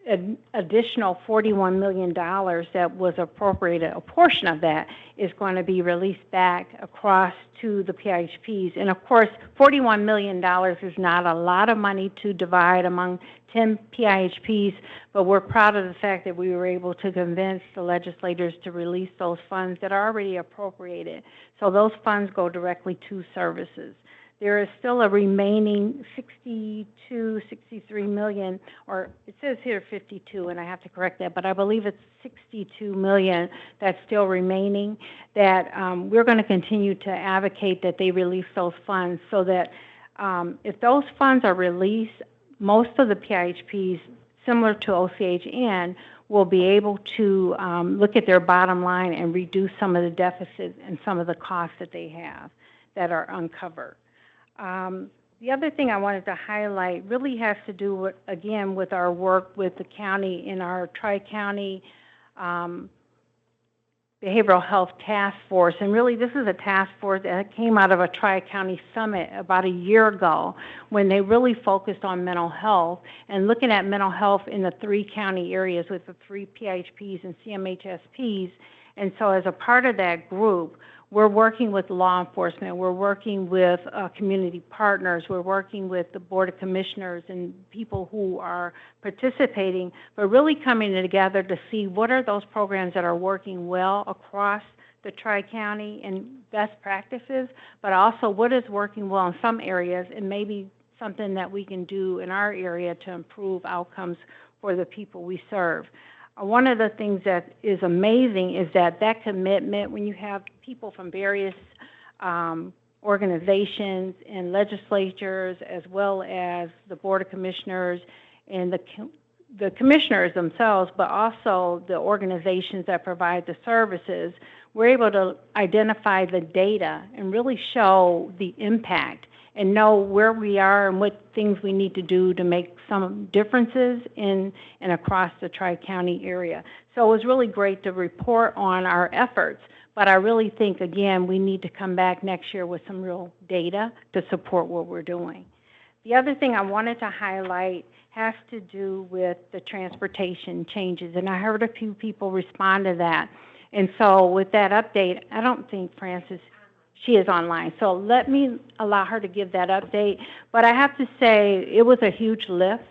an additional $41 million that was appropriated, a portion of that is going to be released back across to the PHPs. And of course, $41 million is not a lot of money to divide among 10 PIHPs, but we're proud of the fact that we were able to convince the legislators to release those funds that are already appropriated. So those funds go directly to services. There is still a remaining 63 million, or it says here 52, and I have to correct that, but I believe it's 62 million that's still remaining that we're going to continue to advocate that they release those funds so that if those funds are released, most of the PIHPs, similar to OCHN, will be able to look at their bottom line and reduce some of the deficits and some of the costs that they have that are uncovered. The other thing I wanted to highlight really has to do with, again, with our work with the county in our Tri-County Behavioral Health Task Force. And really, this is a task force that came out of a Tri-County Summit about a year ago when they really focused on mental health and looking at mental health in the 3 county areas with the 3 PHPs and CMHSPs. And so as a part of that group, we're working with law enforcement, we're working with community partners, we're working with the Board of Commissioners and people who are participating, but really coming together to see what are those programs that are working well across the Tri-County and best practices, but also what is working well in some areas and maybe something that we can do in our area to improve outcomes for the people we serve. One of the things that is amazing is that commitment, when you have people from various organizations and legislatures, as well as the Board of Commissioners and the commissioners themselves, but also the organizations that provide the services, we're able to identify the data and really show the impact and know where we are and what things we need to do to make some differences in and across the Tri-County area. So it was really great to report on our efforts, but I really think, again, we need to come back next year with some real data to support what we're doing. The other thing I wanted to highlight has to do with the transportation changes, and I heard a few people respond to that. And so with that update, I don't think she is online. So let me allow her to give that update. But I have to say it was a huge lift,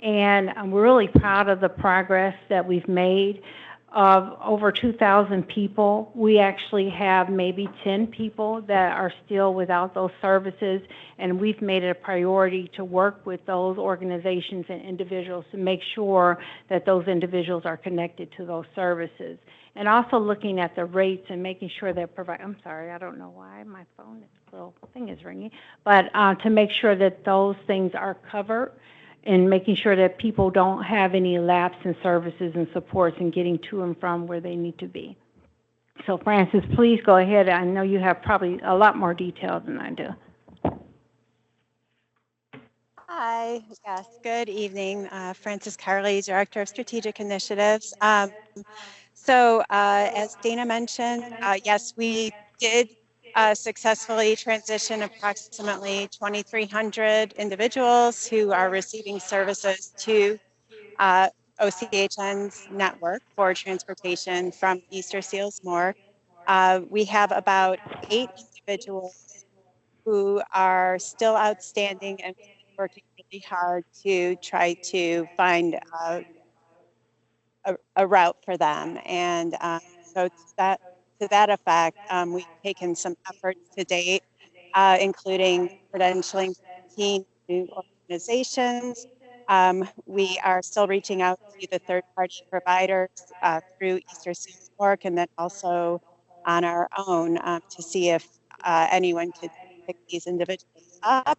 and we're really proud of the progress that we've made. Of over 2,000 people, we actually have maybe 10 people that are still without those services, and we've made it a priority to work with those organizations and individuals to make sure that those individuals are connected to those services. And also looking at the rates and making sure that I'm sorry, I don't know why my phone, little thing is ringing, but to make sure that those things are covered and making sure that people don't have any lapse in services and supports and getting to and from where they need to be. So Francis, please go ahead. I know you have probably a lot more detail than I do. Hi, yes, good evening. Frances Carley, Director of Strategic Initiatives. As Dana mentioned, yes, we did successfully transition approximately 2,300 individuals who are receiving services to OCHN's network for transportation from Easter Seals Morgue. We have about 8 individuals who are still outstanding and working really hard to try to find a route for them. And so to that effect, we've taken some efforts to date, including credentialing 15 new organizations. We are still reaching out to the third-party providers through Easter Seals Morgue, and then also on our own to see if anyone could pick these individuals up.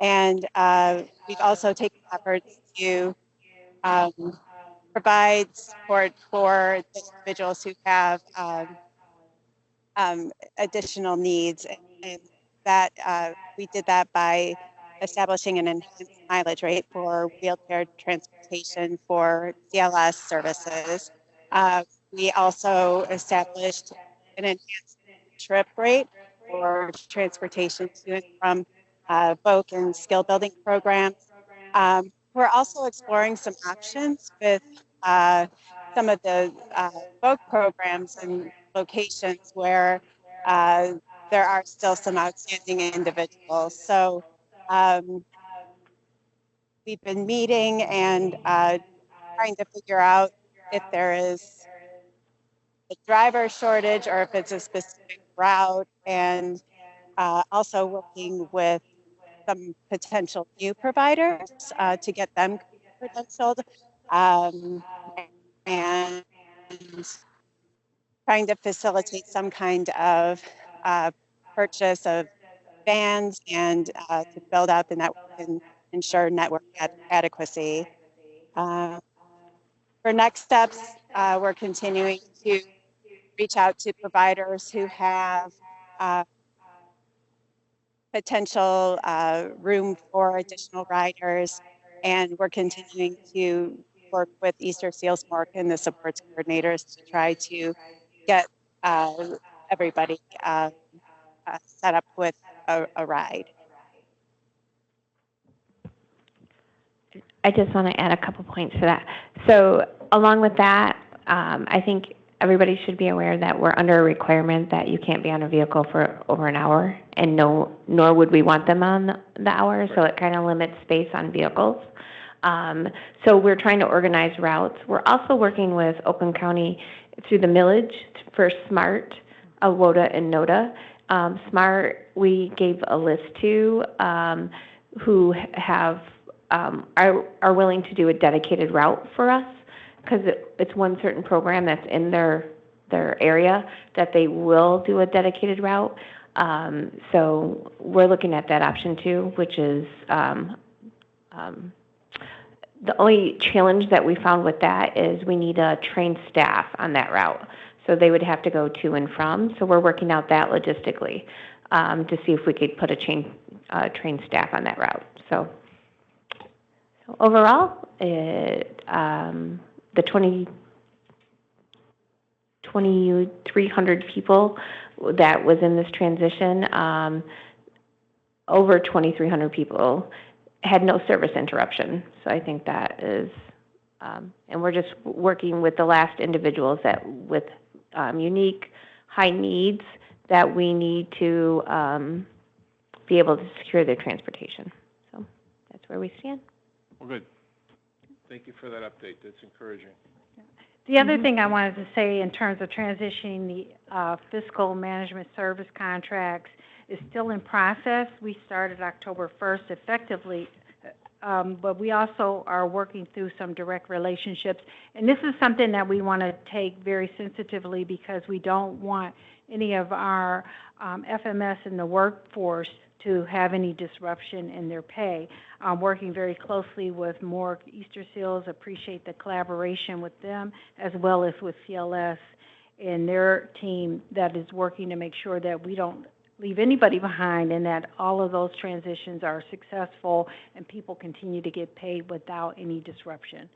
And we've also taken efforts to provide support for the individuals who have additional needs, and that we did that by establishing an enhanced mileage rate for wheelchair transportation for CLS services. We also established an enhanced trip rate for transportation to and from VOC and skill building programs. We're also exploring some options with some of the VOC programs and locations where there are still some outstanding individuals. So we've been meeting and trying to figure out if there is a driver shortage or if it's a specific route, and also working with some potential new providers to get them credentialed, and trying to facilitate some kind of purchase of vans and to build out the network and ensure network adequacy. For next steps, we're continuing to reach out to providers who have potential room for additional riders, and we're continuing to work with Easter Seals Morgue and the supports coordinators to try to get everybody set up with a ride. I just want to add a couple points to that. So along with that, I think everybody should be aware that we're under a requirement that you can't be on a vehicle for over an hour, and nor would we want them on the hour, so it kind of limits space on vehicles. So we're trying to organize routes. We're also working with Oakland County through the millage for SMART, WODA, and NODA. SMART, we gave a list to who have are willing to do a dedicated route for us, because it's one certain program that's in their area that they will do a dedicated route. So we're looking at that option too, which is the only challenge that we found with that is we need a trained staff on that route. So they would have to go to and from. So we're working out that logistically to see if we could put a trained staff on that route. So overall, the 2,300 people that was in this transition, over 2,300 people had no service interruption. So I think that is, and we're just working with the last individuals that with unique high needs that we need to be able to secure their transportation. So that's where we stand. Well, good. Thank you for that update. That's encouraging. The other thing I wanted to say in terms of transitioning the fiscal management service contracts is still in process. We started October 1st effectively, but we also are working through some direct relationships. And this is something that we want to take very sensitively because we don't want any of our FMS in the workforce to have any disruption in their pay. Working very closely with Morgue Easter Seals, appreciate the collaboration with them as well as with CLS and their team that is working to make sure that we don't leave anybody behind and that all of those transitions are successful and people continue to get paid without any disruption.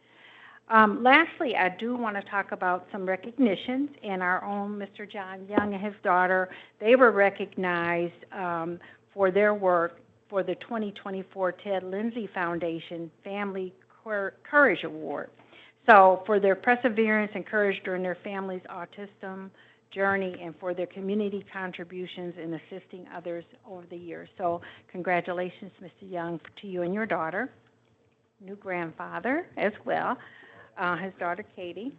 Lastly, I do want to talk about some recognitions, and our own Mr. John Young and his daughter, they were recognized for their work for the 2024 Ted Lindsay Foundation Family Courage Award. So for their perseverance and courage during their family's autism journey and for their community contributions in assisting others over the years. So congratulations, Mr. Young, to you and your daughter, new grandfather as well, his daughter Katie.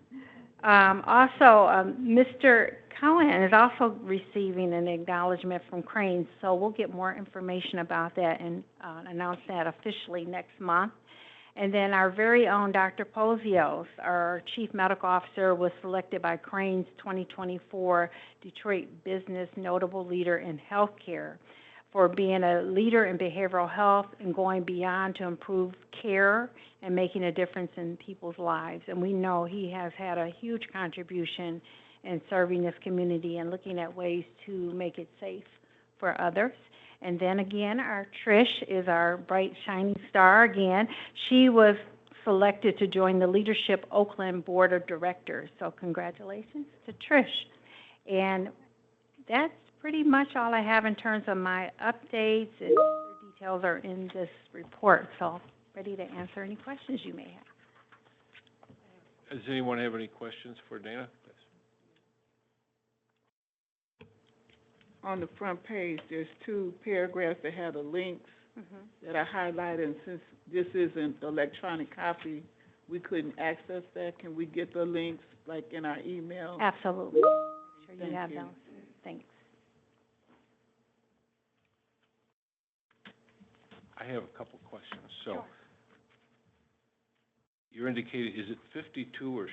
Also, Mr. Cohen is also receiving an acknowledgement from Cranes, so we'll get more information about that and announce that officially next month. And then our very own Dr. Pozios, our Chief Medical Officer, was selected by Cranes 2024 Detroit Business Notable Leader in Healthcare for being a leader in behavioral health and going beyond to improve care and making a difference in people's lives. And we know he has had a huge contribution in serving this community and looking at ways to make it safe for others. And then again, our Trish is our bright, shining star again. She was selected to join the Leadership Oakland Board of Directors. So congratulations to Trish. And that's pretty much all I have in terms of my updates. And the details are in this report. So ready to answer any questions you may have. Does anyone have any questions for Dana? On the front page, there's two paragraphs that have the links that are highlighted, and since this isn't electronic copy, we couldn't access that. Can we get the links, like, in our email? Absolutely. Sure you have those. Thanks. I have a couple questions. So you're indicating, is it 52 or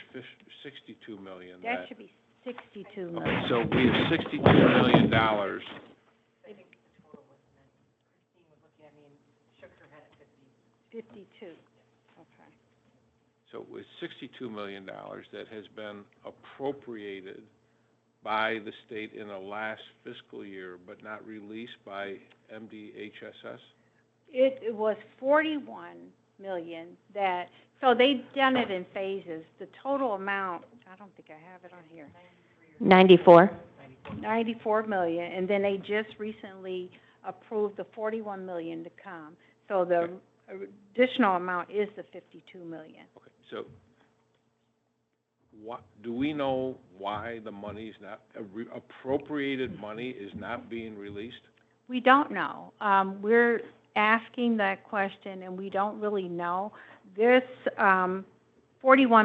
62 million? That should be 62 million. Okay, so we have $62 million. I think the total was, Christine was looking at me and shook her head at 52. Okay. So with $62 million that has been appropriated by the state in the last fiscal year, but not released by MDHSS? It was 41 million that, so they've done it in phases. The total amount, I don't think I have it on here. 94. 94 million, and then they just recently approved the 41 million to come. So the additional amount is the 52 million. Okay, so do we know why the money is not, appropriated money is not being released? We don't know. We're asking that question, and we don't really know. This $41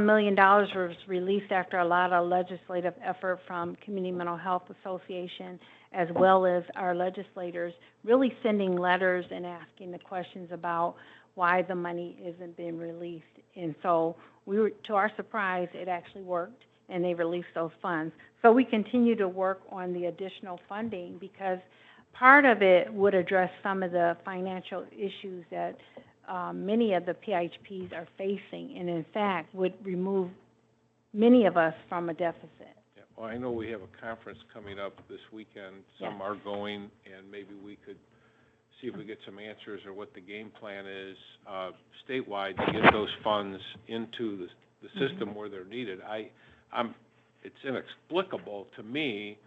million was released after a lot of legislative effort from Community Mental Health Association, as well as our legislators really sending letters and asking the questions about why the money isn't being released. And so to our surprise, it actually worked, and they released those funds. So we continue to work on the additional funding because part of it would address some of the financial issues that many of the PHPs are facing, and in fact would remove many of us from a deficit. Yeah, well, I know we have a conference coming up this weekend. Some are going, and maybe we could see if we get some answers or what the game plan is statewide to get those funds into the system where they're needed. It's inexplicable to me,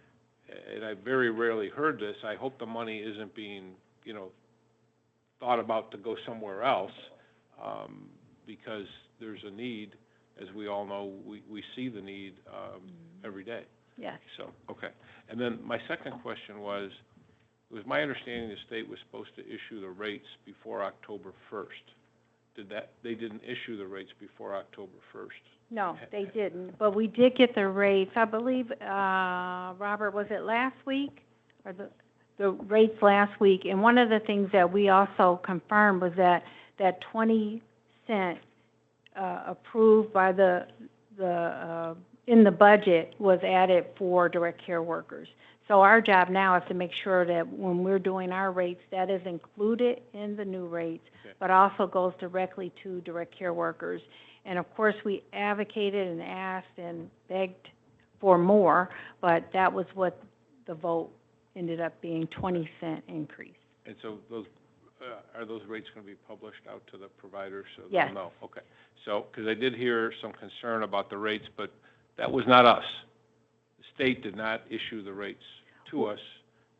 and I very rarely heard this. I hope the money isn't being, thought about to go somewhere else, because there's a need. As we all know, we see the need every day. Yes. So, okay. And then my second question was, it was my understanding the state was supposed to issue the rates before October 1st. They didn't issue the rates before October 1st? No, they didn't. But we did get the rates, I believe, Robert, was it last week? Or the rates last week? And one of the things that we also confirmed was that 20 cent approved by in the budget was added for direct care workers. So our job now is to make sure that when we're doing our rates, that is included in the new rates, but also goes directly to direct care workers. And of course, we advocated and asked and begged for more, but that was what the vote ended up being, 20 cent increase. And so are those rates going to be published out to the providers so Yes. they'll know? Okay. So, because I did hear some concern about the rates, but that was not us. The state did not issue the rates to us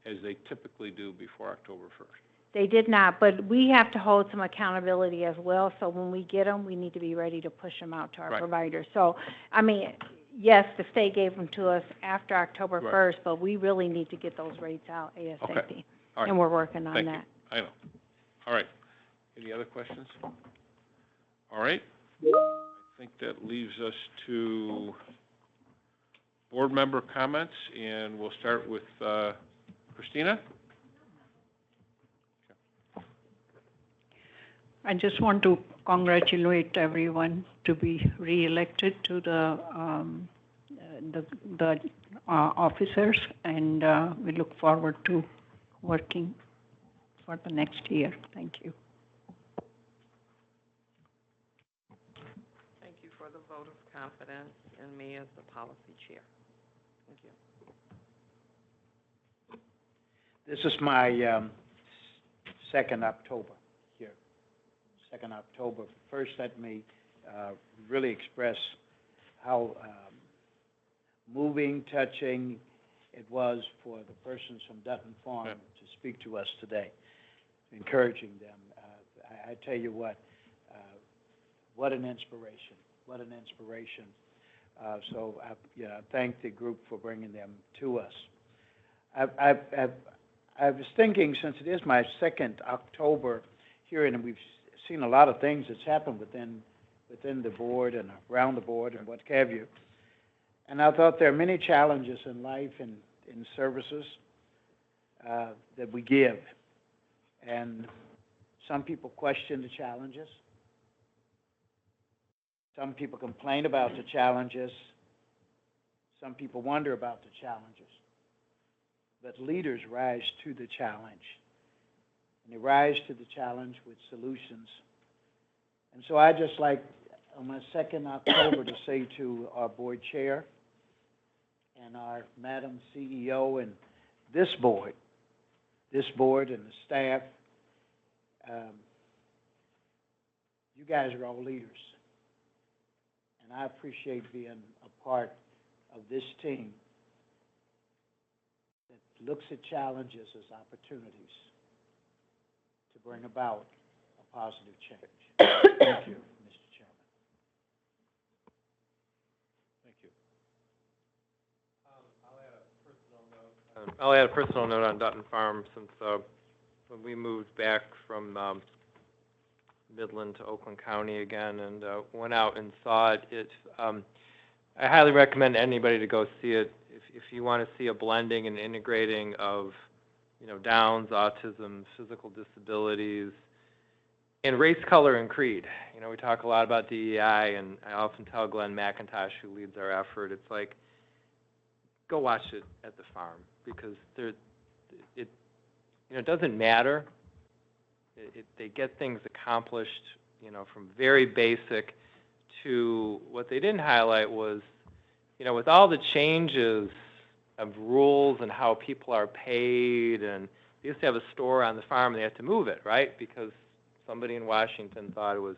as they typically do before October 1st. They did not, but we have to hold some accountability as well. So when we get them, we need to be ready to push them out to our providers. So, I mean, yes, the state gave them to us after October 1st, but we really need to get those rates out ASAP. Okay. All right. And we're working on Thank that. you. I know. All right. Any other questions? All right. I think that leaves us to board member comments, and we'll start with Christina. I just want to congratulate everyone to be re-elected to the officers, and we look forward to working for the next year. Thank you. Thank you for the vote of confidence in me as the policy chair. Thank you. This is my second October here. 2nd October. First, let me really express how moving, touching it was for the persons from Dutton Farm to speak to us today, encouraging them. I tell you what an inspiration, what an inspiration. So I thank the group for bringing them to us. I was thinking, since it is my 2nd October here, and we've seen a lot of things that's happened within the board and around the board and what have you, and I thought there are many challenges in life and in services that we give, and some people question the challenges. Some people complain about the challenges. Some people wonder about the challenges. But leaders rise to the challenge. And they rise to the challenge with solutions. And so I just like, on my 2nd October, to say to our board chair and our Madam CEO and this board and the staff, you guys are all leaders. And I appreciate being a part of this team looks at challenges as opportunities to bring about a positive change. Thank you, Mr. Chairman. Thank you. I'll add a personal note on Dutton Farm since when we moved back from Midland to Oakland County again and went out and saw it, I highly recommend anybody to go see it if you want to see a blending and integrating of, Downs, autism, physical disabilities, and race, color, and creed. We talk a lot about DEI, and I often tell Glenn McIntosh, who leads our effort, it's like, go watch it at the farm because it doesn't matter. They get things accomplished, from very basic to what they didn't highlight was, with all the changes of rules and how people are paid, and they used to have a store on the farm and they had to move it, right? Because somebody in Washington thought it was,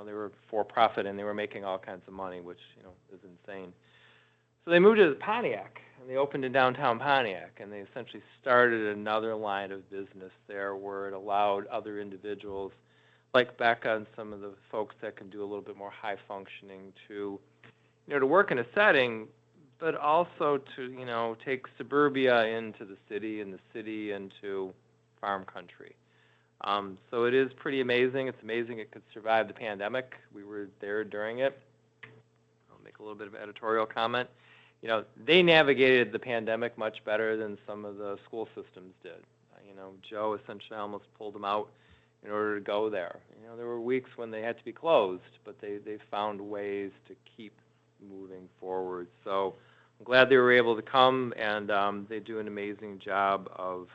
they were for profit and they were making all kinds of money, which, is insane. So they moved to Pontiac, and they opened in downtown Pontiac, and they essentially started another line of business there where it allowed other individuals, like Becca and some of the folks that can do a little bit more high functioning to, to work in a setting, but also to, take suburbia into the city and the city into farm country. So it is pretty amazing. It's amazing it could survive the pandemic. We were there during it. I'll make a little bit of editorial comment. They navigated the pandemic much better than some of the school systems did. Joe essentially almost pulled them out in order to go there. There were weeks when they had to be closed, but they found ways to keep moving forward. So I'm glad they were able to come, and they do an amazing job of,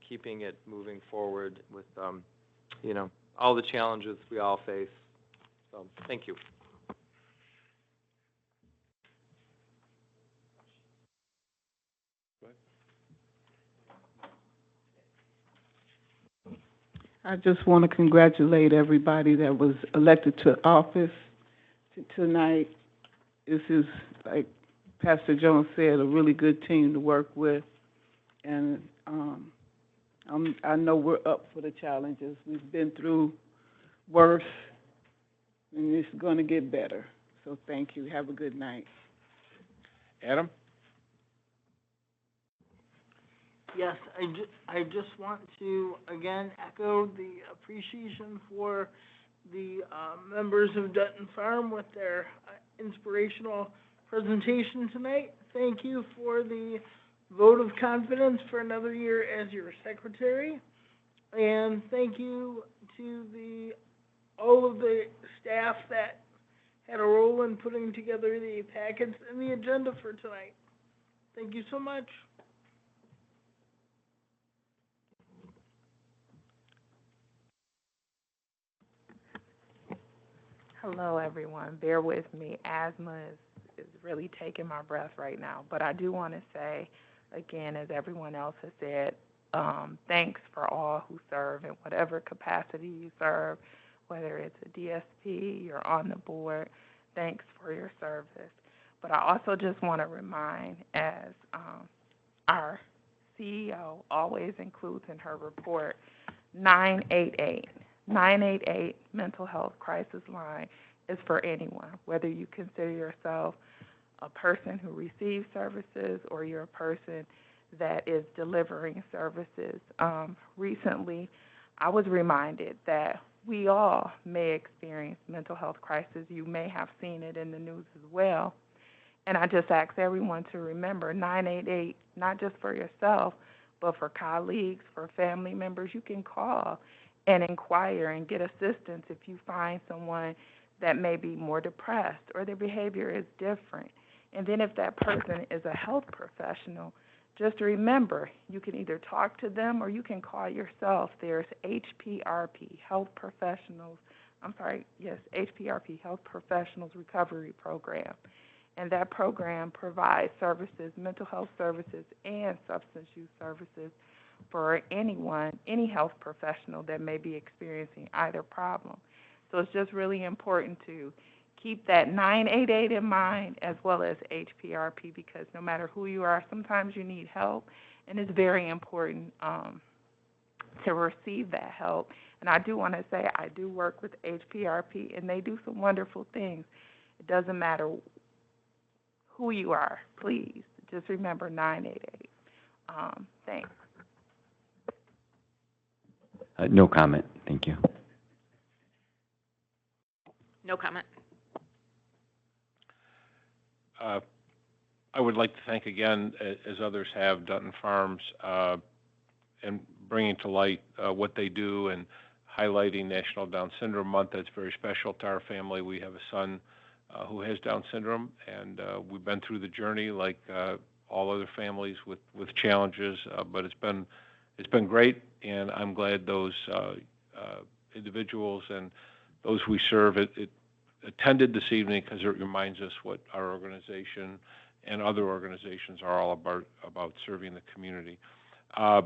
keeping it moving forward with, all the challenges we all face. So thank you. I just want to congratulate everybody that was elected to office tonight. This is, like Pastor Jones said, a really good team to work with, and I know we're up for the challenges. We've been through worse, and it's going to get better. So thank you. Have a good night. Adam? Yes, I just want to, again, echo the appreciation for the members of Dutton Farm with their inspirational presentation tonight. Thank you for the vote of confidence for another year as your secretary. And thank you to all of the staff that had a role in putting together the packets and the agenda for tonight. Thank you so much. Hello, everyone. Bear with me. Asthma is really taking my breath right now. But I do want to say, again, as everyone else has said, thanks for all who serve in whatever capacity you serve, whether it's a DSP, you're on the board. Thanks for your service. But I also just want to remind, as our CEO always includes in her report, 988 mental health crisis line is for anyone, whether you consider yourself a person who receives services or you're a person that is delivering services. Recently, I was reminded that we all may experience mental health crisis. You may have seen it in the news as well. And I just ask everyone to remember 988, not just for yourself, but for colleagues, for family members. You can call and inquire and get assistance if you find someone that may be more depressed or their behavior is different. And then if that person is a health professional, just remember, you can either talk to them or you can call yourself. There's HPRP, HPRP, Health Professionals Recovery Program. And that program provides services, mental health services and substance use services for anyone, any health professional that may be experiencing either problem. So it's just really important to keep that 988 in mind as well as HPRP, because no matter who you are, sometimes you need help, and it's very important to receive that help. And I do want to say I do work with HPRP, and they do some wonderful things. It doesn't matter who you are, please just remember 988. Thanks. No comment, thank you. No comment. I would like to thank again, as others have, Dutton Farms, and bringing to light what they do and highlighting National Down Syndrome Month. That's very special to our family. We have a son who has Down syndrome, and we've been through the journey like all other families with challenges, but it's been great, and I'm glad those individuals and those we serve attended this evening, because it reminds us what our organization and other organizations are all about serving the community. I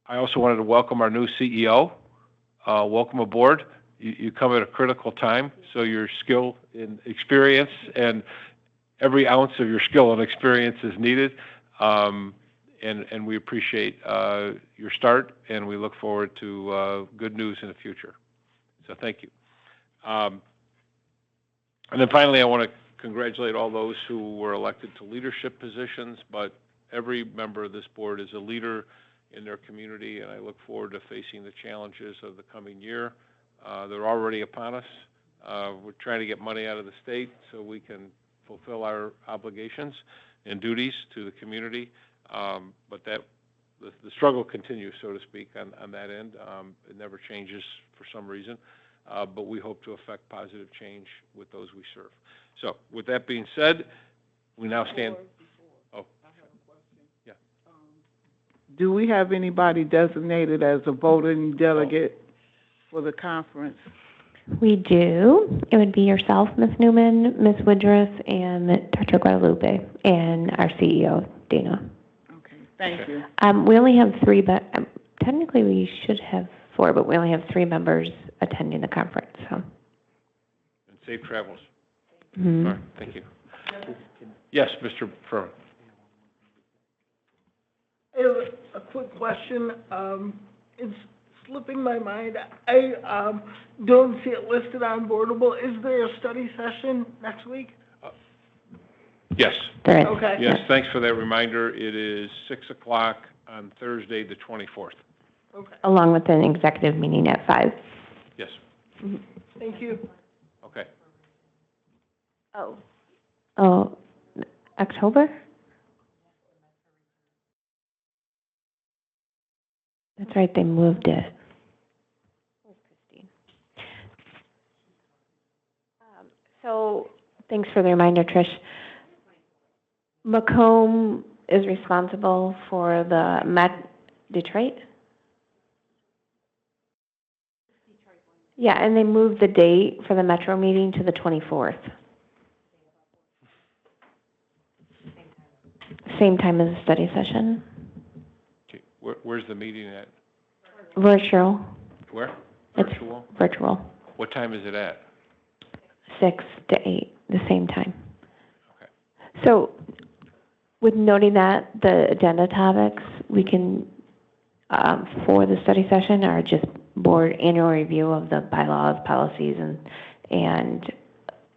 also wanted to welcome our new CEO. Welcome aboard. You come at a critical time, so your skill and experience and every ounce of your skill and experience is needed. And we appreciate your start, and we look forward to good news in the future. So thank you. And then finally, I want to congratulate all those who were elected to leadership positions, but every member of this board is a leader in their community, and I look forward to facing the challenges of the coming year. They're already upon us. We're trying to get money out of the state so we can fulfill our obligations and duties to the community, but the struggle continues, so to speak, on that end. It never changes for some reason, but we hope to affect positive change with those we serve. So with that being said, we now stand. Oh, yeah. Do we have anybody designated as a voting delegate for the conference? We do. It would be yourself, Ms. Newman, Ms. Woodruff, and Dr. Guadalupe, and our CEO, Dana. Okay, thank you. We only have 3, but technically we should have 4, but we only have 3 members attending the conference. So. And safe travels. Mm-hmm. All right, thank you. Yes, Mr. Furman. I have a quick question. It's slipping my mind. I don't see it listed on Boardable. Is there a study session next week? Yes. Okay. Yes, thanks for that reminder. It is 6 o'clock on Thursday, the 24th. Okay. Along with an executive meeting at 5. Yes. Mm-hmm. Thank you. Okay. Oh, October? That's right, they moved it. Where's Christine? So, thanks for the reminder, Trish. Macomb is responsible for the Detroit? Yeah, and they moved the date for the Metro meeting to the 24th. Same time as the study session. Okay. Where's the meeting at? Virtual. Where? It's Virtual? virtual. What time is it at? 6 to 8, the same time. Okay. So, with noting that, the agenda topics we can, for the study session, are just board annual review of the bylaws, policies, and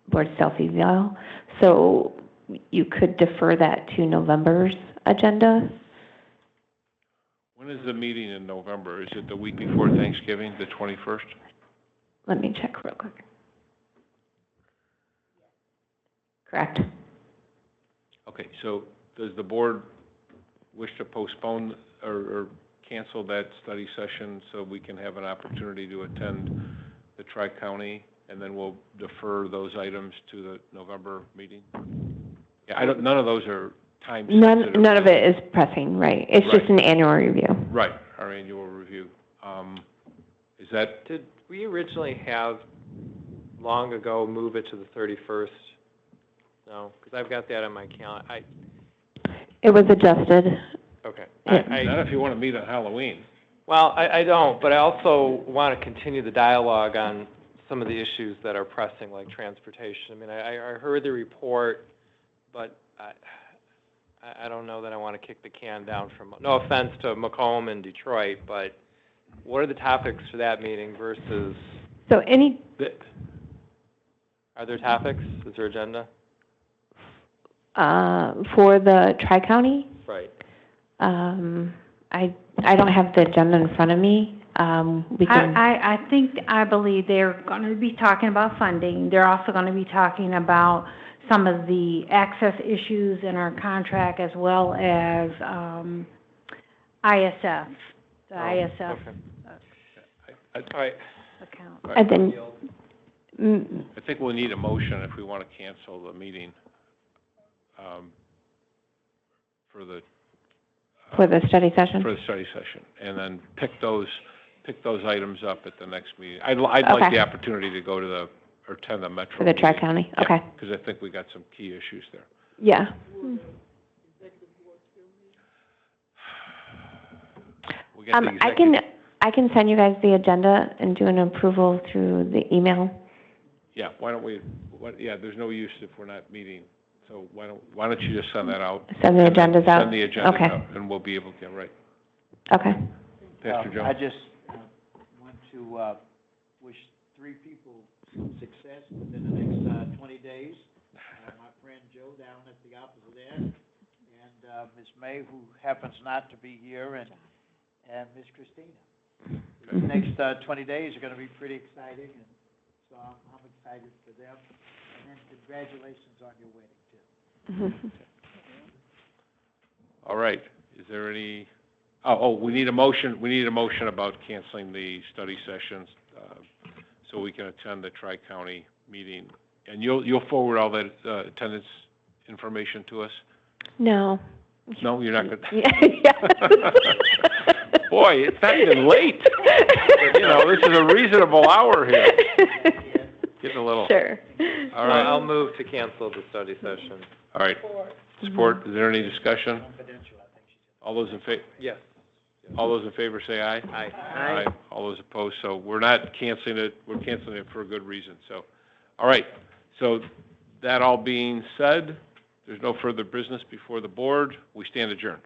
board self-eval. So, you could defer that to November's agenda. When is the meeting in November? Is it the week before Thanksgiving, the 21st? Let me check real quick. Correct. Okay, so does the board wish to postpone or cancel that study session so we can have an opportunity to attend the Tri-County, and then we'll defer those items to the November meeting? Yeah, none of those are time sensitive. None of it is pressing, right? It's just an annual review. Right, our annual review. Is that? Did we originally have, long ago, move it to the 31st? No, because I've got that on my calendar. It was adjusted. Okay. Not if you want to meet on Halloween. Well, I don't, but I also want to continue the dialogue on some of the issues that are pressing, like transportation. I mean, I heard the report, but I don't know that I want to kick the can down from, no offense to Macomb and Detroit, but what are the topics for that meeting versus, So are there topics? Is there agenda? for the Tri-County, Right. I don't have the agenda in front of me. We can, I believe they're gonna be talking about funding. They're also gonna be talking about some of the access issues in our contract as well as, ISF, the ISF All right. account. and then, I think we'll need a motion if we want to cancel the meeting, for the study session? for the study session, and then pick those items up at the next meeting. I'd like the opportunity to go to or attend the Metro For the meeting. Tri-County, okay. Because I think we got some key issues there. Yeah. We got the I can send you guys the agenda and do an approval through the email. Yeah, why don't we, there's no use if we're not meeting, so why don't you just send that out? Send the agendas out? Send the agendas Okay. out, and we'll be able to get right. Okay. Pastor Jones? I just want to wish 3 people some success within the next 20 days. My friend Joe down at the opposite end, and Ms. May, who happens not to be here, and Ms. Christina. The next 20 days are going to be pretty exciting, and so I'm excited for them. And then congratulations on your wedding, too. All right, is there any, we need a motion about canceling the study sessions, so we can attend the Tri-County meeting. And you'll forward all that, attendance information to us? No. No, you're not gonna? Yeah. Boy, it's not even late. This is a reasonable hour here. Getting a little. Sure. All right. I'll move to cancel the study session. All right. Support, is there any discussion? All those in favor? Yes. All those in favor say aye. Aye. Aye. All those opposed, so we're not canceling it, we're canceling it for a good reason, so. All right, so that all being said, there's no further business before the board, we stand adjourned.